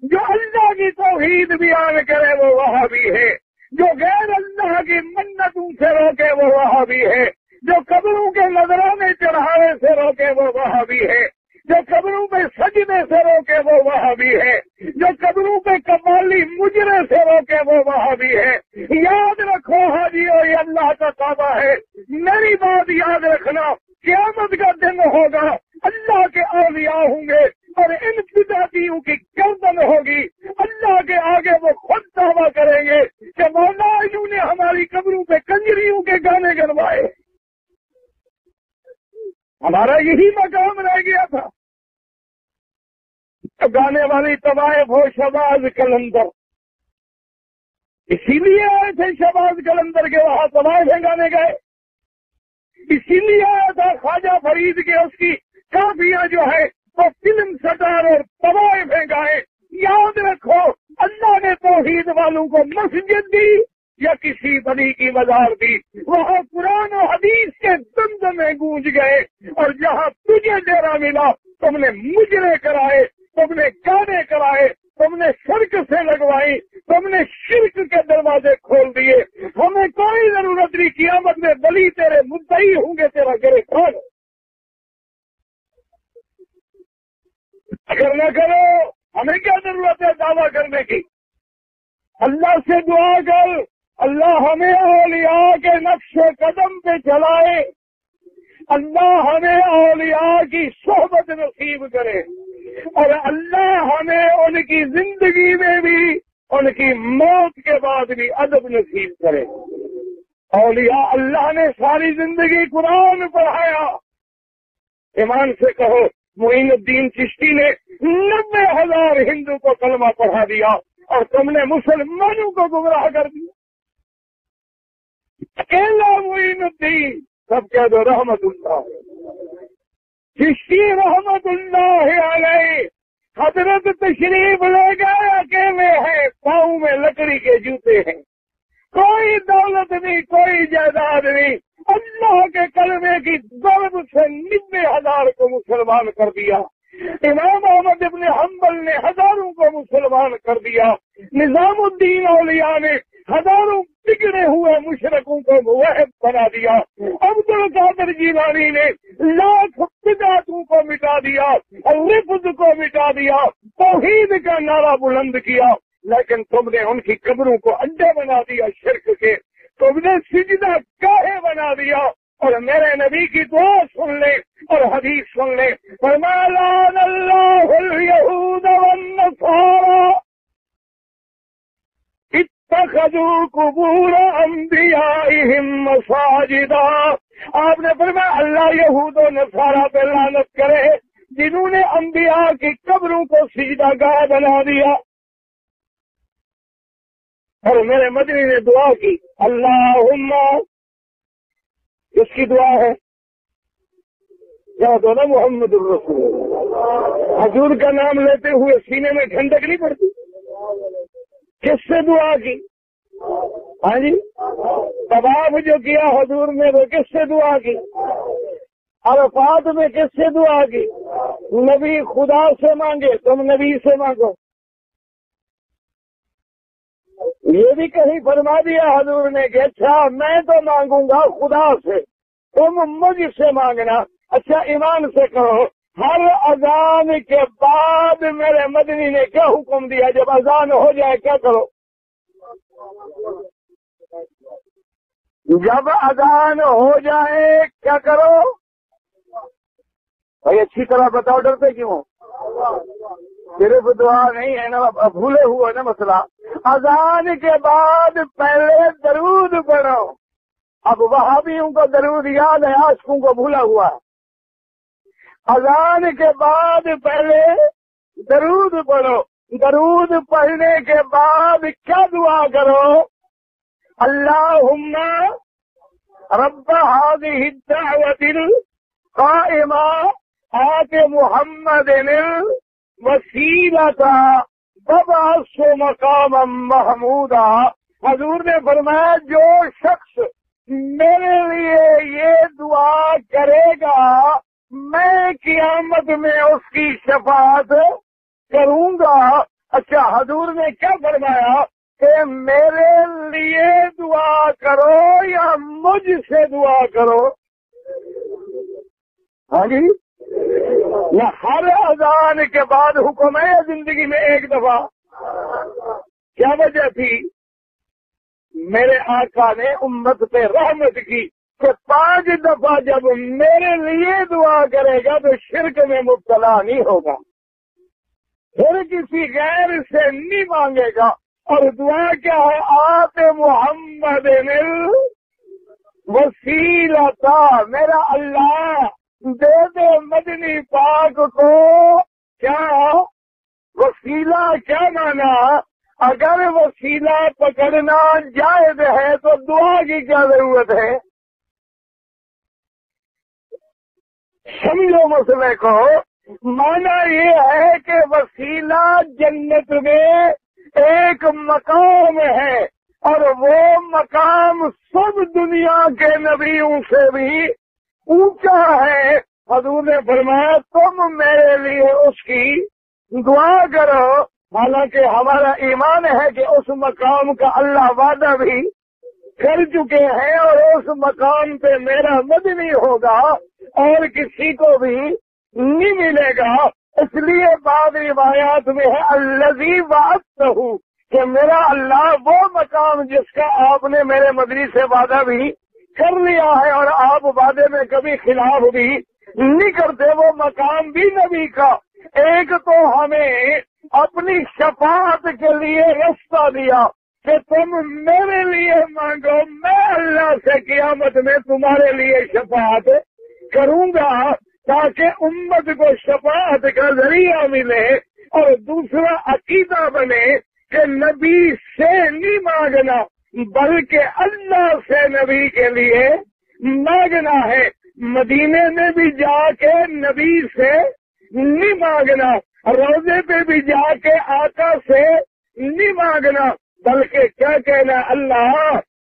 جو اللہ کی توحید بیان کرے وہ وہاں بھی ہے، جو غیر اللہ کی منتوں سے روکے وہ وہاں بھی ہے، جو قبروں کے نذرانے چڑھانے سے روکے وہ وہاں بھی ہے، جو قبروں پہ سجدے سے روکے وہ وہاں بھی ہے، جو قبروں پہ قوالی مجرے سے روکے وہ وہاں بھی ہے. یاد رکھو حاجیو یہ اللہ کا کعبہ ہے. میری بات یاد رکھنا، قیامت کا دن ہوگا، اللہ کے اولیاء ہوں گے اور ان بدعتیوں کی گردن ہوگی. اللہ کے آگے وہ خود دعویٰ کریں گے کہ مولا یوں نے ہماری قبروں پہ کنجریوں کے گانے گنوائے. ہمارا یہی مقام رہ گیا تھا. گانے والی طوائف ہو شہباز قلندر، اسی لیے آئے تھے شہباز قلندر کے وہاں طوائفیں گانے گئے. اسی لیے آیا تھا خواجہ فرید کے اس کی کافیاں جو ہے وہ فلم سٹار اور طوائفیں گائے. یاد رکھو اللہ نے توحید والوں کو مسجد دی یا کسی بلی کی مزار دی، وہاں قرآن و حدیث کے دمدمے گونج گئے. اور جہاں تجھے ڈیرا ملا تم نے مجرے کرائے، تم نے گانے کرائے، تم نے شرک سے لگوائی، تم نے شرک کے دروازے کھول دیے. ہمیں کوئی ضرورت نہیں، قیامت میں بلی تیرے مدعی ہوں گے، تیرا گرفتار. اگر نہ کرو ہمیں کیا ضرورت ہے دعویٰ کرنے کی؟ اللہ سے دعا کر اللہ ہمیں اولیاء کے نقش قدم پہ چلائے، اللہ ہمیں اولیاء کی صحبت نصیب کرے، اور اللہ ہمیں ان کی زندگی میں بھی ان کی موت کے بعد بھی ادب نصیب کرے. اولیاء اللہ نے ساری زندگی قرآن پڑھایا. ایمان سے کہو معین الدین چشتی نے 90,000 ہندو کو کلمہ پڑھا دیا اور تم نے مسلمانوں کو گمراہ کر دیا. اکیلا معین الدین، سب کہہ دو رحمت اللہ. چشتی رحمت اللہ علیہ حضرت تشریف لے گئے، اکیلے ہیں، پاؤں میں لکڑی کے جوتے ہیں، کوئی دولت نہیں، کوئی جائیداد نہیں. اللہ کے کلمے کی ضرب سے 90,000 کو مسلمان کر دیا. امام احمد ابن حنبل نے ہزاروں کو مسلمان کر دیا. نظام الدین اولیاء نے ہزاروں بگڑے ہوئے مشرکوں کو موحد بنا دیا. عبد القادر جیلانی نے لاکھ بدعتوں کو مٹا دیا، رفض کو مٹا دیا، توحید کا نعرہ بلند کیا. لیکن تم نے ان کی قبروں کو اڈے بنا دیا شرک کے، تم نے سجدہ گاہے بنا دیا. اور میرے نبی کی دعا سن لیں اور حدیث سن لیں، فرمایا لعن اللہ الیہود والنصارى اتخذوا قبور انبیائہم مساجدا. آپ نے فرمایا اللہ یہود و نصارہ پہ لعنت کرے جنہوں نے انبیاء کی قبروں کو سجدہ گاہ بنا دیا. اور میرے مدنی نے دعا کی، اللہم، اس کی دعا ہے کیا دو نا محمد الرسول اللہ. حضور کا نام لیتے ہوئے سینے میں ٹھنڈک نہیں پڑتی؟ کس سے دعا کی؟ ہاں جی، طواف جو کیا حضور نے وہ کس سے دعا کی؟ عرفات میں کس سے دعا کی؟ نبی خدا سے مانگے، تم نبی سے مانگو. یہ بھی کہیں فرما دیا حضور نے کہ اچھا میں تو مانگوں گا خدا سے، تم مجھ سے مانگنا. اچھا ایمان سے کہو ہر اذان کے بعد میرے مدنی نے کیا حکم دیا؟ جب اذان ہو جائے کیا کرو؟ جب اذان ہو جائے کیا کرو؟ بھائی اچھی طرح بتاؤ، ڈرتے کیوں؟ صرف دعا نہیں ہے نا، بھولے ہوئے نا مسئلہ. اذان کے بعد پہلے درود پڑھو. اب وہابیوں کو درود یاد ہے، عاشقوں کو بھولا ہوا ہے. اذان کے بعد پہلے درود پڑھو. درود پڑھنے کے بعد کیا دعا کرو؟ اللہم رب هذه الدعوة القائمة آت محمد الوسیلۃ وابعثہ مقاما محمودا. حضور نے فرمایا جو شخص میرے لیے یہ دعا کرے گا میں قیامت میں اس کی شفاعت کروں گا. اچھا حضور نے کیا فرمایا کہ میرے لیے دعا کرو یا مجھ سے دعا کرو؟ ہاں جی، یا ہر اذان کے بعد حکم ہے زندگی میں ایک دفعہ؟ کیا وجہ تھی؟ میرے آقا نے امت پہ رحمت کی کہ 5 دفعہ جب میرے لیے دعا کرے گا تو شرک میں مبتلا نہیں ہوگا، پھر کسی غیر سے نہیں مانگے گا. اور دعا کیا ہے؟ آت محمد الوسیلۃ، میرا اللہ دے وسیلہ پکڑنا جائز ہے تو دعا کی کیا ضرورت ہے؟ سمجھو مسئلے کو، مانا یہ ہے کہ وسیلہ جنت میں ایک مقام ہے، اور وہ مقام سب دنیا کے نبیوں سے بھی اونچا ہے۔ حضور نے فرمایا تم میرے لیے اس کی دعا کرو، حالانکہ ہمارا ایمان ہے کہ اس مقام کا اللہ وعدہ بھی کر چکے ہیں، اور اس مقام پہ میرا مدنی ہوگا اور کسی کو بھی نہیں ملے گا۔ اس لیے بعض روایات میں ہے الذی وعدتہ، کہ میرا اللہ وہ مقام جس کا آپ نے میرے مدنی سے وعدہ بھی کر لیا ہے، اور آپ وعدے میں کبھی خلاف بھی نہیں کرتے، وہ مقام بھی نبی کا۔ ایک تو ہمیں اپنی شفاعت کے لیے رستہ دیا کہ تم میرے لیے مانگو، میں اللہ سے قیامت میں تمہارے لیے شفاعت کروں گا، تاکہ امت کو شفاعت کا ذریعہ ملے۔ اور دوسرا عقیدہ بنے کہ نبی سے نہیں مانگنا بلکہ اللہ سے نبی کے لیے مانگنا ہے۔ مدینے میں بھی جا کے نبی سے نہیں مانگنا، روزے پہ بھی جا کے آقا سے نہیں مانگنا، بلکہ کیا کہنا، اللہ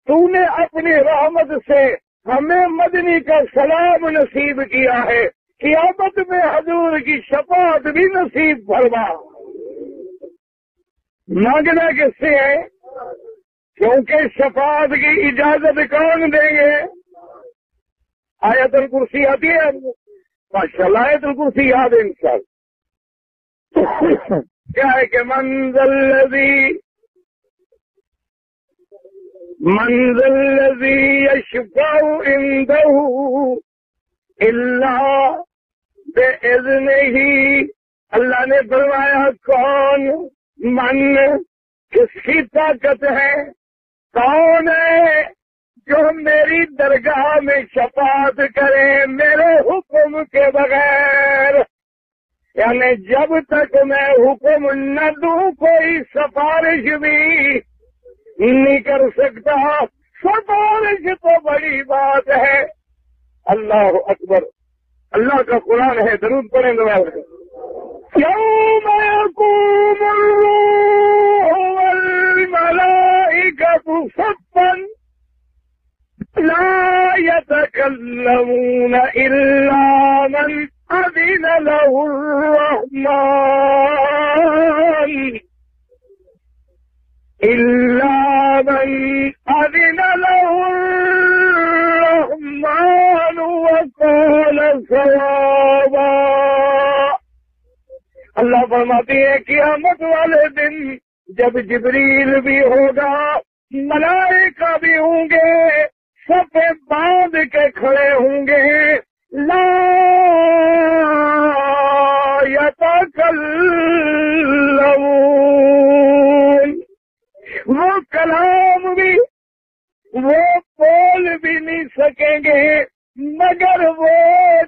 تو نے اپنی رحمت سے ہمیں مدنی کا سلام نصیب کیا ہے، قیامت میں حضور کی شفاعت بھی نصیب فرما۔ مانگنا کس سے ہے؟ کیونکہ شفاعت کی اجازت کون دیں گے؟ آیت الکرسی آتی ہے، ماشاءاللہ آیت الکرسی یاد ہے انشاءاللہ۔ کیا ہے کہ منزل الذی یشفع عندہ الا بإذنہ، اللہ نے فرمایا کون، من کس کی طاقت ہے، کون ہے جو میری درگاہ میں شفاعت کرے میرے حکم کے بغیر، یعنی جب تک میں حکم نہ دوں کوئی سفارش بھی نہیں کر سکتا۔ سفارش تو بڑی بات ہے۔ اللہ اکبر، اللہ کا قرآن ہے، درود پڑھیں دوبارہ۔ یوم یقوم الروح والملائکۃ صفا لا يتكلمون الا من اذن له الرحمن الا من اذن له الرحمن وقال صوابا۔ اللہ فرماتے ہیں قیامت والے دن جب جبریل بھی ہوگا، ملائکہ بھی ہوں گے، سب باندھ کے کھڑے ہوں گے، لا یتکلمون، وہ کلام بھی، وہ بول بھی نہیں سکیں گے مگر وہ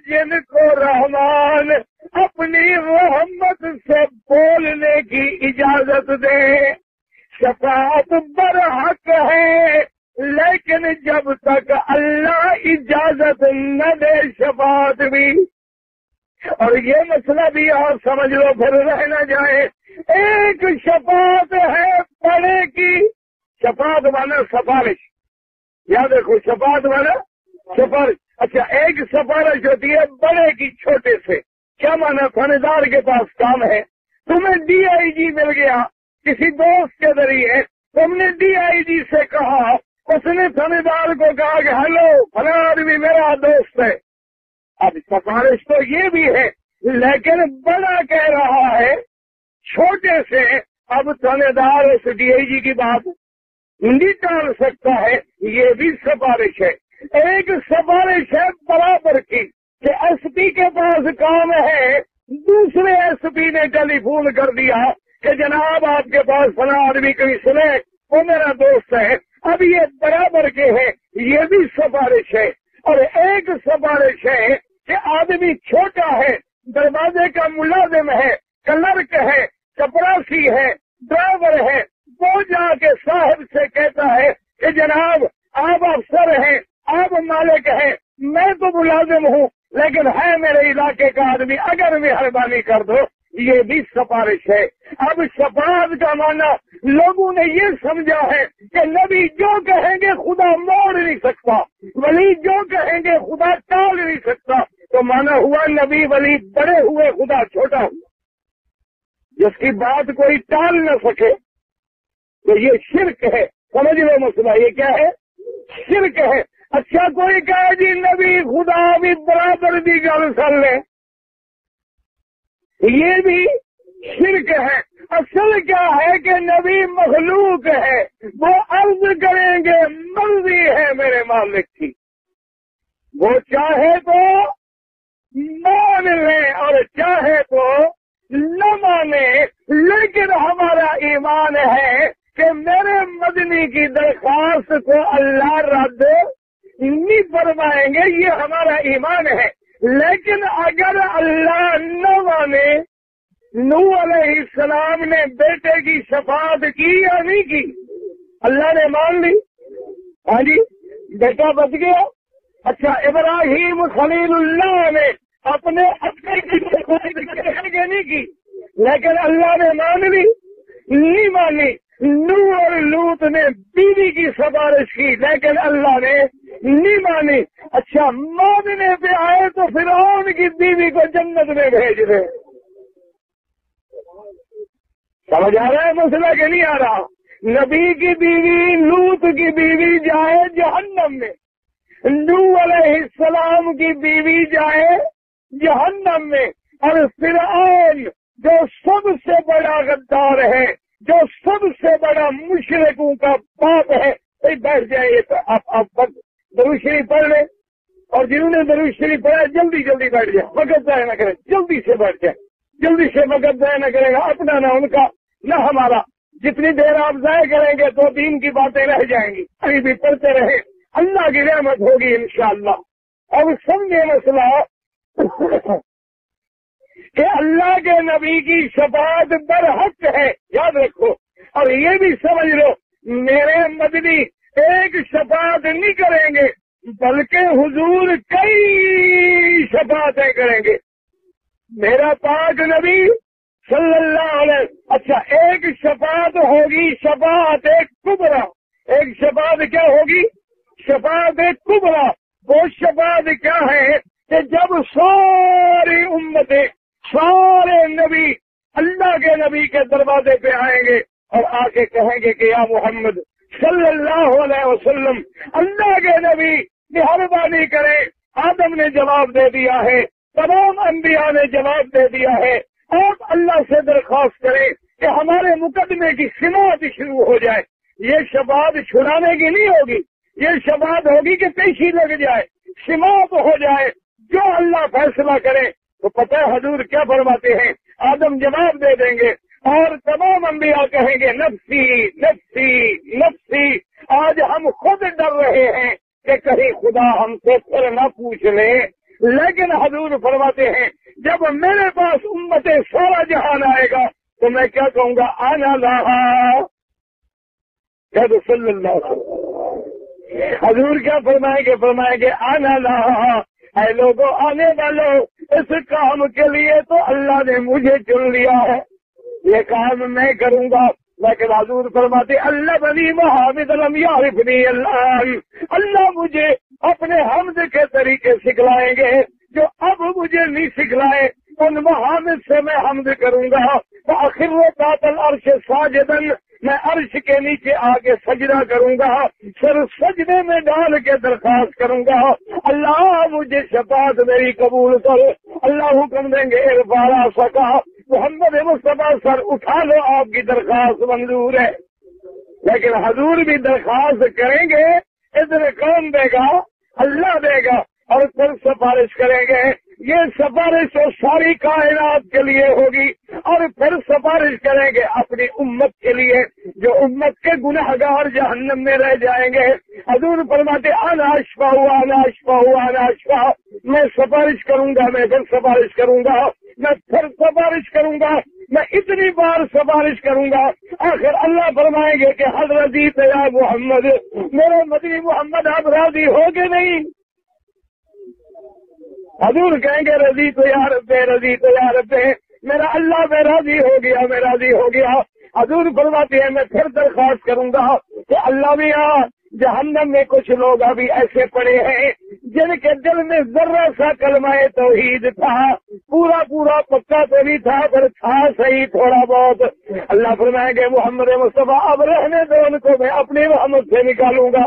جن کو رحمان اپنی رحمت سے بولنے کی اجازت دے۔ شفاعت برحق ہے، لیکن جب تک اللہ اجازت نہ دے شفاعت بھی، اور یہ مسئلہ بھی آپ سمجھ لو پھر رہ نہ جائے، ایک شفاعت ہے بڑے کی، شفاعت والا سفارش، یاد رکھو شفاعت والا سفارش۔ اچھا، ایک سفارش ہوتی ہے بڑے کی چھوٹے سے، کیا مانا، تھانے دار کے پاس کام ہے، تمہیں ڈی آئی جی مل گیا کسی دوست کے ذریعے، تم نے ڈی آئی جی سے کہا، اس نے تھانے دار کو کہا کہ ہلو فلاں آدمی میرا دوست ہے۔ اب سفارش تو یہ بھی ہے، لیکن بڑا کہہ رہا ہے چھوٹے سے، اب تھانے دار اس ڈی آئی جی کی بات نہیں ٹال سکتا ہے، یہ بھی سفارش ہے۔ ایک سفارش ہے برابر کی کہ ایس پی کے پاس کام ہے، دوسرے ایس پی نے ٹیلی فون کر دیا کہ جناب آپ کے پاس فلاں آدمی کوئی سنے، وہ میرا دوست ہے، اب یہ برابر کے ہے، یہ بھی سفارش ہے۔ اور ایک سفارش ہے کہ آدمی چھوٹا ہے، دروازے کا ملازم ہے، کلرک ہے، چپراسی ہے، ڈرائیور ہے، وہ جا کے صاحب کہ جناب آپ افسر ہیں، آپ مالک ہیں، میں تو ملازم ہوں، لیکن ہے میرے علاقے کا آدمی، اگر مہربانی کر دو، یہ بھی سفارش ہے۔ اب شفاعت کا معنی لوگوں نے یہ سمجھا ہے کہ نبی جو کہیں گے خدا موڑ نہیں سکتا، ولی جو کہیں گے خدا ٹال نہیں سکتا، تو مانا ہوا نبی ولی بڑے ہوئے، خدا چھوٹا ہوا، جس کی بات کوئی ٹال نہ سکے، تو یہ شرک ہے۔ سمجھ لو مسئلہ یہ کیا ہے؟ شرک ہے۔ اچھا کوئی کہے جی نبی خدا بھی برابر دی گل سن لے، یہ بھی شرک ہے۔ اصل کیا ہے کہ نبی مخلوق ہے، وہ عرض کریں گے مرضی ہے میرے مالک کی، وہ چاہے تو مان لیں اور چاہے تو نہ مانے، لیکن ہمارا ایمان ہے کہ میرے مدنی کی درخواست کو اللہ رد نہیں فرمائیں گے، یہ ہمارا ایمان ہے۔ لیکن اگر اللہ نہ مانے، نوح علیہ السلام نے بیٹے کی شفاعت کی یا نہیں کی؟ اللہ نے مان لی، ہاں جی بیٹا بچ گیا۔ اچھا ابراہیم خلیل اللہ نے اپنے کی شفاعت نہیں کی، لیکن اللہ نے مان لی، نہیں مانی۔ نوح اور لوط نے بیوی کی سفارش کی، لیکن اللہ نے نہیں مانی۔ اچھا ماننے پہ آئے تو فرعون کی بیوی کو جنت میں بھیج دے۔ سمجھ آ رہا ہے مسئلہ کہ نہیں آ رہا؟ نبی کی بیوی لوط کی بیوی جائے جہنم میں، نوح علیہ السلام کی بیوی جائے جہنم میں، اور فرعون جو سب سے بڑا غدار ہے، جو سب سے بڑا مشرکوں کا باپ ہے، بیٹھ جائے تو آپ درود شریف پڑھ لیں، اور جنہوں نے درود شریف پڑھا جلدی جلدی بیٹھ جائے، وقت ضائع نہ کریں، جلدی سے بیٹھ جائے، جلدی سے وقت ضائع نہ کرے گا، اپنا نہ ان کا نہ ہمارا۔ جتنی دیر آپ ضائع کریں گے تو دین کی باتیں رہ جائیں گی، ابھی بھی پڑھتے رہے، اللہ کی رحمت ہوگی انشاءاللہ۔ اب سمجھے مسئلہ کہ اللہ کے نبی کی شفاعت برحق ہے، یاد رکھو، اور یہ بھی سمجھ لو میرے مدنی ایک شفاعت نہیں کریں گے، بلکہ حضور کئی شفاعتیں کریں گے، میرا پاک نبی صلی اللہ علیہ۔ اچھا ایک شفاعت ہوگی شفاعت کبریٰ، ایک شفاعت کیا ہوگی؟ شفاعت کبریٰ۔ وہ شفاعت کیا ہے کہ جب ساری امتیں، سارے نبی اللہ کے نبی کے دروازے پہ آئیں گے اور آ کے کہیں گے کہ یا محمد صلی اللہ علیہ وسلم، اللہ کے نبی مہربانی کریں، آدم نے جواب دے دیا ہے، تمام انبیاء نے جواب دے دیا ہے، آپ اللہ سے درخواست کریں کہ ہمارے مقدمے کی سماعت شروع ہو جائے۔ یہ شفاعت چھڑانے کی نہیں ہوگی، یہ شفاعت ہوگی کہ پیشی لگ جائے، سماعت ہو جائے، جو اللہ فیصلہ کرے۔ تو پتہ ہے حضور کیا فرماتے ہیں؟ آدم جواب دے دیں گے اور تمام انبیاء کہیں گے نفسی نفسی نفسی۔ آج ہم خود ڈر رہے ہیں کہ کہیں خدا ہم سے پھر نہ پوچھ لے، لیکن حضور فرماتے ہیں جب میرے پاس امت سارا جہان آئے گا تو میں کیا کہوں گا؟ آنا لہا، کہہ دو صلی اللہ علیہ وسلم۔ حضور کیا فرمائیں گے؟ فرمائیں گے آنا لہا، اے لوگوں آنے والوں، اس کام کے لیے تو اللہ نے مجھے چن لیا ہے، یہ کام میں کروں گا۔ لیکن حضور فرماتے اللہ بنی محمد لم یعرفنی اللہ مجھے اپنے حمد کے طریقے سکھلائیں گے جو اب مجھے نہیں سکھلائے، ان محمد سے میں حمد کروں گا۔ فاخر تحت العرش ساجدا، میں عرش کے نیچے آ کے سجدہ کروں گا، سر سجدے میں ڈال کے درخواست کروں گا اللہ مجھے شفاعت میری قبول کر۔ اللہ حکم دیں گے ارفع سکا، محمد مصطفیٰ سر اٹھا لو، آپ کی درخواست منظور ہے۔ لیکن حضور بھی درخواست کریں گے، ادھر کون دے گا؟ اللہ دے گا، اور پھر سفارش کریں گے۔ یہ سفارش تو ساری کائنات کے لیے ہوگی، اور پھر سفارش کریں گے اپنی امت کے لیے، جو امت کے گناہگار جہنم میں رہ جائیں گے۔ حضور فرماتے انا اشفع انا اشفع انا اشفع، میں سفارش کروں گا، میں پھر سفارش کروں گا، میں پھر سفارش کروں گا، میں اتنی بار سفارش کروں گا، آخر اللہ فرمائیں گے کہ حضرت یا محمد، میرے مدنی محمد آپ راضی ہو گے نہیں؟ حضور کہیں گے رضی تو یا رب، رضی تو یا رب، میرا اللہ میں راضی ہو گیا، میں راضی ہو گیا۔ حضور فرماتے ہیں میں پھر درخواست کروں گا کہ اللہ میاں، جہنم میں کچھ لوگ ابھی ایسے پڑے ہیں جن کے دل میں ذرہ سا کلمہ توحید تھا، پورا پورا پکا تو نہیں تھا پر تھا صحیح تھوڑا بہت۔ اللہ فرمائیں گے محمد مصطفیٰ اب رہنے دو ان کو، میں اپنی رحمت سے نکالوں گا۔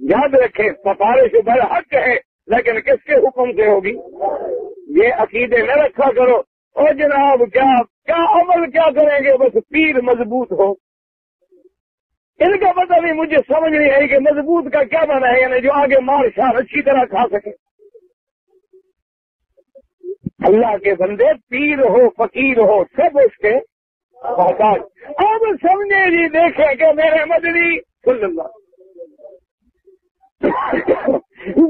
یاد رکھیں سفارش برحق ہے لیکن کس کے حکم سے ہوگی؟ یہ عقیدے نہ رکھا کرو اور جناب کیا عمل کیا کریں گے، بس پیر مضبوط ہو۔ ان کا پتہ نہیں، مجھے سمجھ نہیں آئی کہ مضبوط کا کیا معنی ہے، یعنی جو آگے مار شار اچھی طرح کھا سکے۔ اللہ کے بندے پیر ہو فقیر ہو سب اس کے محتاج۔ اب سمجھے جی، دیکھیں کہ میرے مدنی صلی اللہ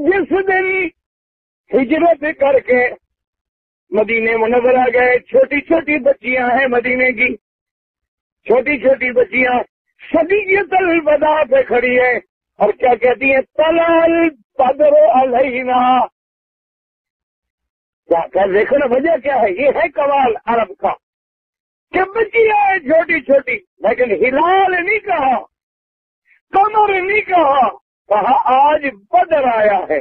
جس دن ہجرت کر کے مدینے منورہ گئے، چھوٹی چھوٹی بچیاں ہیں مدینے کی، چھوٹی چھوٹی بچیاں صدیقۃ الوداع پہ کھڑی ہے اور کیا کہتی ہیں؟ طلال بدر علینا۔ کیا دیکھو نا وجہ کیا ہے، یہ ہے کمال عرب کا کہ بچیاں ہیں چھوٹی چھوٹی، لیکن ہلال نہیں کہا، قمر نہیں کہا آج بدر آیا ہے۔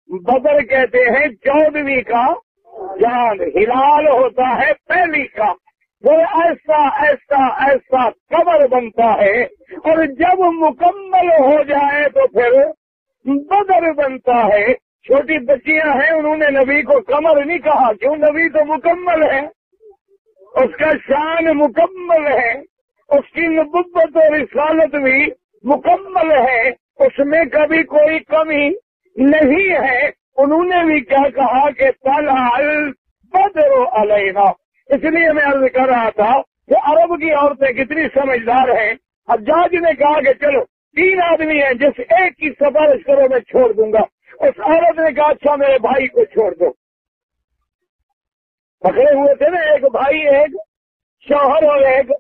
بدر کہتے ہیں 14ویں کا چاند، ہلال ہوتا ہے پہلی کا۔ وہ ایسا ایسا ایسا قمر بنتا ہے اور جب مکمل ہو جائے تو پھر بدر بنتا ہے۔ چھوٹی بچیاں ہیں، انہوں نے نبی کو قمر نہیں کہا، کیوں؟ نبی تو مکمل ہے، اس کا شان مکمل ہے، اس کی نبوت اور رسالت بھی مکمل ہے، اس میں کبھی کوئی کمی نہیں ہے۔ انہوں نے بھی کیا کہا کہ طلع البدر علینا۔ اس لیے میں عرض کر رہا تھا کہ عرب کی عورتیں کتنی سمجھدار ہیں۔ حجاج نے کہا کہ چلو 3 آدمی ہیں، جس ایک کی سفارش کرو میں چھوڑ دوں گا۔ اس عورت نے کہا اچھا میرے بھائی کو چھوڑ دو۔ پکڑے ہوئے تھے نا، ایک بھائی، ایک شوہر اور ایک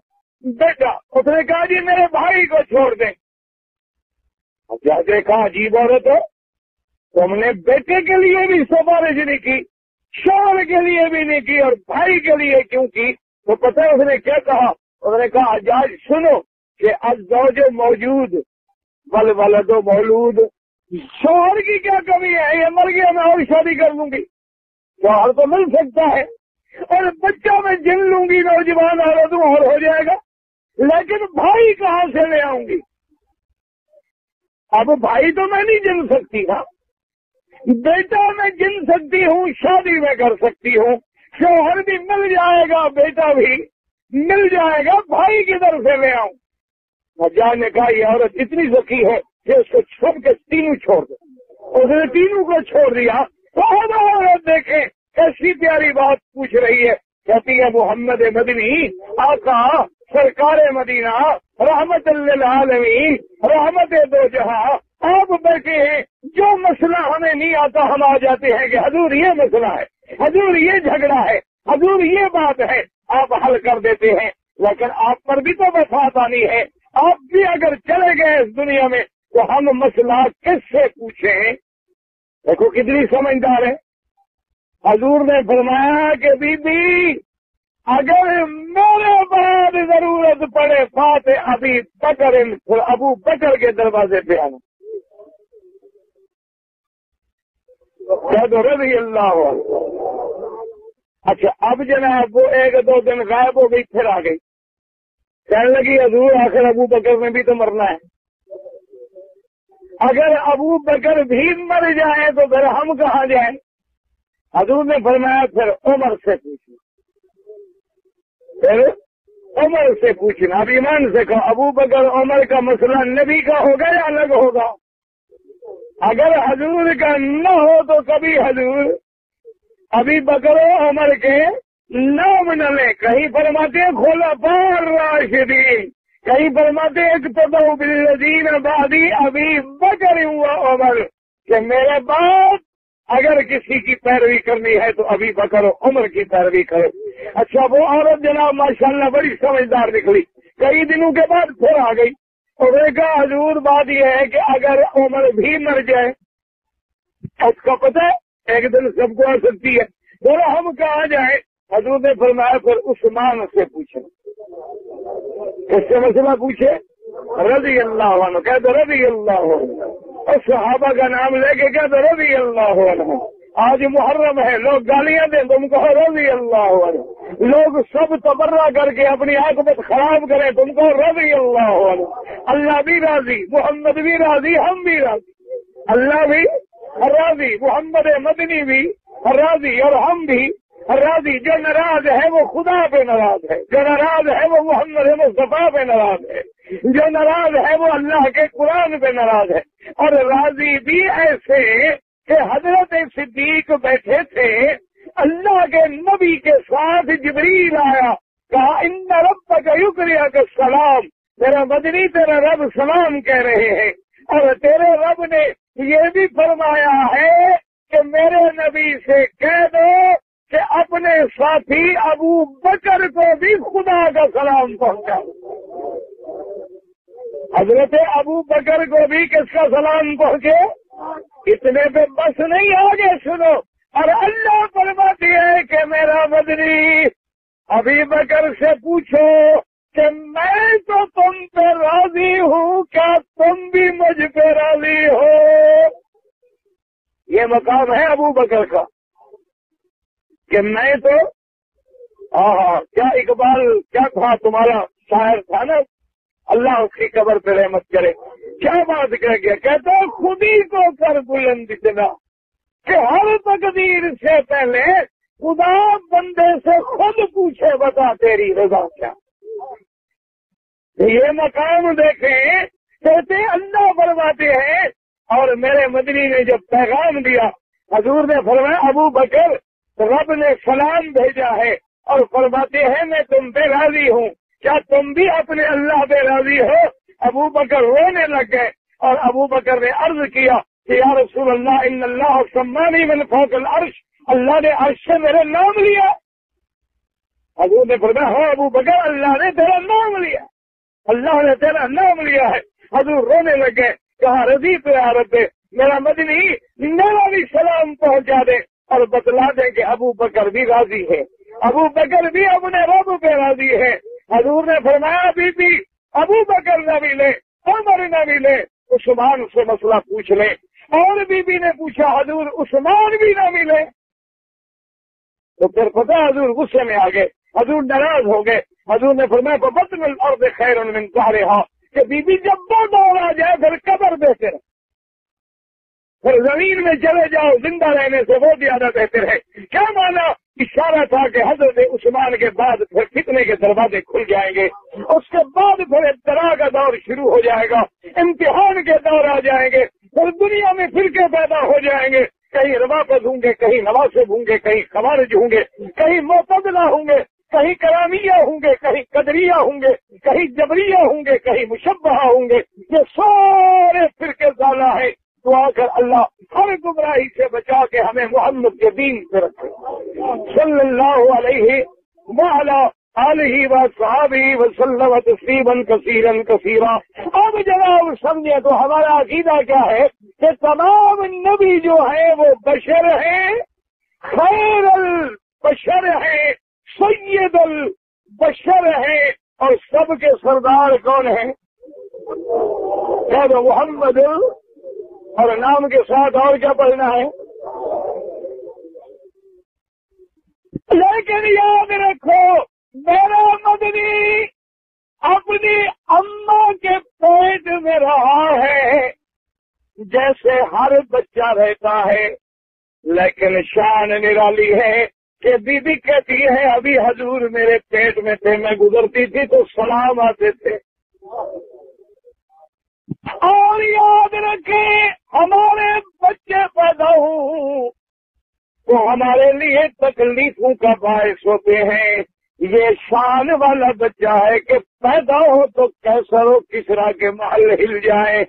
بیٹا۔ اس نے کہا جی میرے بھائی کو چھوڑ دیں۔ حجاج نے کہا عجیب عورت ہے، تم نے بیٹے کے لیے بھی سفارش نہیں کی، شوہر کے لیے بھی نہیں کی، اور بھائی کے لیے کیوں کی؟ تو پتہ ہے اس نے کیا کہا؟ اس نے کہا حجاج سنو کہ الزوج موجود والولد مولود، شوہر کی کیا کمی ہے، یہ مر گیا میں اور شادی کر لوں گی، شوہر تو مل سکتا ہے، اور بچہ میں جن لوں گی نوجوان عورت اور ہو جائے گا، لیکن بھائی کہاں سے لے آؤں گی؟ اب بھائی تو میں نہیں جن سکتی نا، بیٹا میں جن سکتی ہوں، شادی میں کر سکتی ہوں، شوہر بھی مل جائے گا، بیٹا بھی مل جائے گا، بھائی کدھر سے لے آؤں؟ حجاج نے کہا یہ عورت اتنی ذکی ہے کہ اس کو سب کے تینوں چھوڑ دو۔ اس نے تینوں کو چھوڑ دیا۔ تو اب عورت دیکھیں کیسی پیاری بات پوچھ رہی ہے، کہتی ہے محمد مدنی آقا سرکار مدینہ رحمت للعالمین رحمت دو جہاں آپ بیٹھے ہیں، جو مسئلہ ہمیں نہیں آتا ہم آ جاتے ہیں کہ حضور یہ مسئلہ ہے، حضور یہ جھگڑا ہے، حضور یہ بات ہے، آپ حل کر دیتے ہیں، لیکن آپ پر بھی تو وفات آنی ہے، آپ بھی اگر چلے گئے اس دنیا میں تو ہم مسئلہ کس سے پوچھیں؟ دیکھو کتنی سمجھدار ہے۔ حضور نے فرمایا کہ بی بی اگر میرے بعد ضرورت پڑے فاتح ابو بکر کے دروازے پہ آنا، رضی اللہ عنہ۔ اچھا اب جناب وہ 1-2 دن غائب ہو گئی، پھر آ گئی، کہنے لگی حضور آخر ابو بکر میں بھی تو مرنا ہے، اگر ابو بکر بھی مر جائے تو پھر ہم کہاں جائیں؟ حضور نے فرمایا پھر عمر سے پوچھنا، پھر عمر سے پوچھنا۔ اب ایمان سے کہو ابو بکر عمر کا مسئلہ نبی کا ہوگا یا الگ ہوگا؟ اگر حضور کا نہ ہو تو کبھی حضور ابھی بکر و عمر کے نام نہ لیں، کہیں فرماتے ہیں خلفاء راشدین، کہیں فرماتے ہیں اقتدوا بالذین بعدی ابھی بکر و عمر، کہ میرے بعد اگر کسی کی پیروی کرنی ہے تو ابھی بکر و عمر کی پیروی کرو. اچھا وہ عورت جناب ماشاءاللہ بڑی سمجھدار نکلی. کئی دنوں کے بعد پھر آ گئی اور دیکھا حضور بات یہ ہے کہ اگر عمر بھی مر جائے اس کا پتہ ہے ایک دن سب کو آ سکتی ہے. بولو ہم کہاں جائیں؟ حضور نے فرمایا پھر عثمان سے پوچھو. کس سے مسئلہ پوچھے؟ رضی اللہ عنہ. کہہ دو رضی اللہ عنہ. اور صحابہ کا نام لے کے کہہ دو رضی اللہ عنہ. آج محرم ہے، لوگ گالیاں دیں تم کہو رضی اللہ عنہ. لوگ سب تبرہ کر کے اپنی عاقبت خراب کریں تم کہو رضی اللہ عنہ. اللہ بھی راضی، محمد بھی راضی، ہم بھی راضی. اللہ بھی راضی، محمد مدنی بھی راضی اور ہم بھی راضی. جو ناراض ہے وہ خدا پہ ناراض ہے، جو ناراض ہے وہ محمد مصطفیٰ پہ ناراض ہے، جو ناراض ہے وہ اللہ کے قرآن پہ ناراض ہے. اور راضی بھی ایسے کہ حضرت صدیق بیٹھے تھے، اللہ کے نبی کے ساتھ جبریل آیا، کہا ان ربک یقرئک السلام. میرا مدنی تیرا رب سلام کہہ رہے ہیں، اور تیرے رب نے یہ بھی فرمایا ہے کہ میرے نبی سے کہہ دو کہ اپنے ساتھی ابو بکر کو بھی خدا کا سلام پہنچا. حضرت ابو بکر کو بھی کس کا سلام پہنچے؟ اتنے پہ بس نہیں، آگے سنو. اور اللہ فرماتی ہے کہ میرا مدنی ابھی بکر سے پوچھو کہ میں تو تم پہ راضی ہوں، کیا تم بھی مجھ پہ راضی ہو؟ یہ مقام ہے ابو بکر کا کہ میں تو کیا اقبال کیا تھا تمہارا شاعر تھا نا، اللہ اس کی قبر پہ رحمت کرے، کیا بات کہہ گیا؟ کہتا خود ہی کو کر بلند اتنا کہ ہر تقدیر سے پہلے خدا بندے سے خود پوچھے بتا تیری رضا کیا. یہ مقام دیکھیں، کہتے اللہ فرماتے ہیں. اور میرے مدنی نے جب پیغام دیا، حضور نے فرمایا ابو بکر رب نے سلام بھیجا ہے اور فرماتے ہیں میں تم پہ راضی ہوں، کیا تم بھی اپنے اللہ پہ راضی ہو؟ ابو بکر رونے لگ گئے اور ابو بکر نے عرض کیا کہ یا رسول اللہ ان اللہ سمانی من فوق العرش. اللہ نے عرش سے میرا نام لیا. حضور نے فرمایا ہاں ابو بکر اللہ نے تیرا نام لیا، اللہ نے تیرا نام لیا ہے. حضور رونے لگ گئے، کہا رضی تو یا رب، میرا مدنی میرا بھی سلام پہنچا دے اور بتلا دیں کہ ابو بکر بھی راضی ہے، ابو بکر بھی اپنے رب پہ راضی ہے. حضور نے فرمایا بی بی ابو بکر نہ ملے، عمر نہ ملے، عثمان سے مسئلہ پوچھ لے. اور بی بی نے پوچھا حضور عثمان بھی نہ ملے، تو پھر پتہ حضور غصے میں آ گئے، حضور ناراض ہو گئے. حضور نے فرمایا بطن الارض خیر من ظہرہا، کہ بی بی جب وہ دور آ جائے پھر قبر بہتر ہے، پھر زمین میں چلے جاؤ زندہ رہنے سے وہ زیادہ بہتر ہے. کیا مانا؟ اشارہ تھا کہ حضرت عثمان کے بعد پھر فتنے کے دروازے کھل جائیں گے، اس کے بعد پھر ابتلاء کا دور شروع ہو جائے گا، امتحان کے دور آ جائیں گے، پھر دنیا میں فرقے پیدا ہو جائیں گے. کہیں روافض ہوں گے، کہیں نواسب ہوں گے، کہیں خوارج ہوں گے، کہیں معتزلہ ہوں گے، کہیں کرامیہ ہوں گے، کہیں قدریہ ہوں گے، کہیں جبریہ ہوں گے، کہیں مشبہہ ہوں گے. یہ سارے فرقے ضالہ ہیں. دعا کر اللہ ہر گمراہی سے بچا کے ہمیں محمد کے دین پہ رکھے صلی اللہ علیہ وعلی آلہ وصحبہ وسلم تسلیما کثیرا کثیرا. اب جناب سمجھے تو ہمارا عقیدہ کیا ہے کہ تمام نبی جو ہیں وہ بشر ہیں، خیر البشر ہیں، سید البشر ہیں، اور سب کے سردار کون ہیں؟ کہہ دو محمد، اور نام کے ساتھ اور کیا پڑھنا ہے؟ لیکن یاد رکھو میرا مدنی اپنی اماں کے پیٹ میں رہا ہے جیسے ہر بچہ رہتا ہے، لیکن شان نرالی ہے کہ بی بی کہتی ہے ابھی حضور میرے پیٹ میں تھے، میں گزرتی تھی تو سلام آتے تھے. اور یاد رکھیں ہمارے بچے پیدا ہوں تو ہمارے لیے تکلیفوں کا باعث ہوتے ہیں. یہ شان والا بچہ ہے کہ پیدا ہو تو کیسر و کسرا کے محل ہل جائے.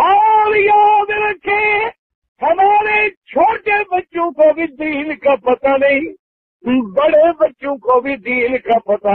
اور یاد رکھیں ہمارے چھوٹے بچوں کو بھی دین کا پتہ نہیں، بڑے بچوں کو بھی دین کا پتہ نہیں۔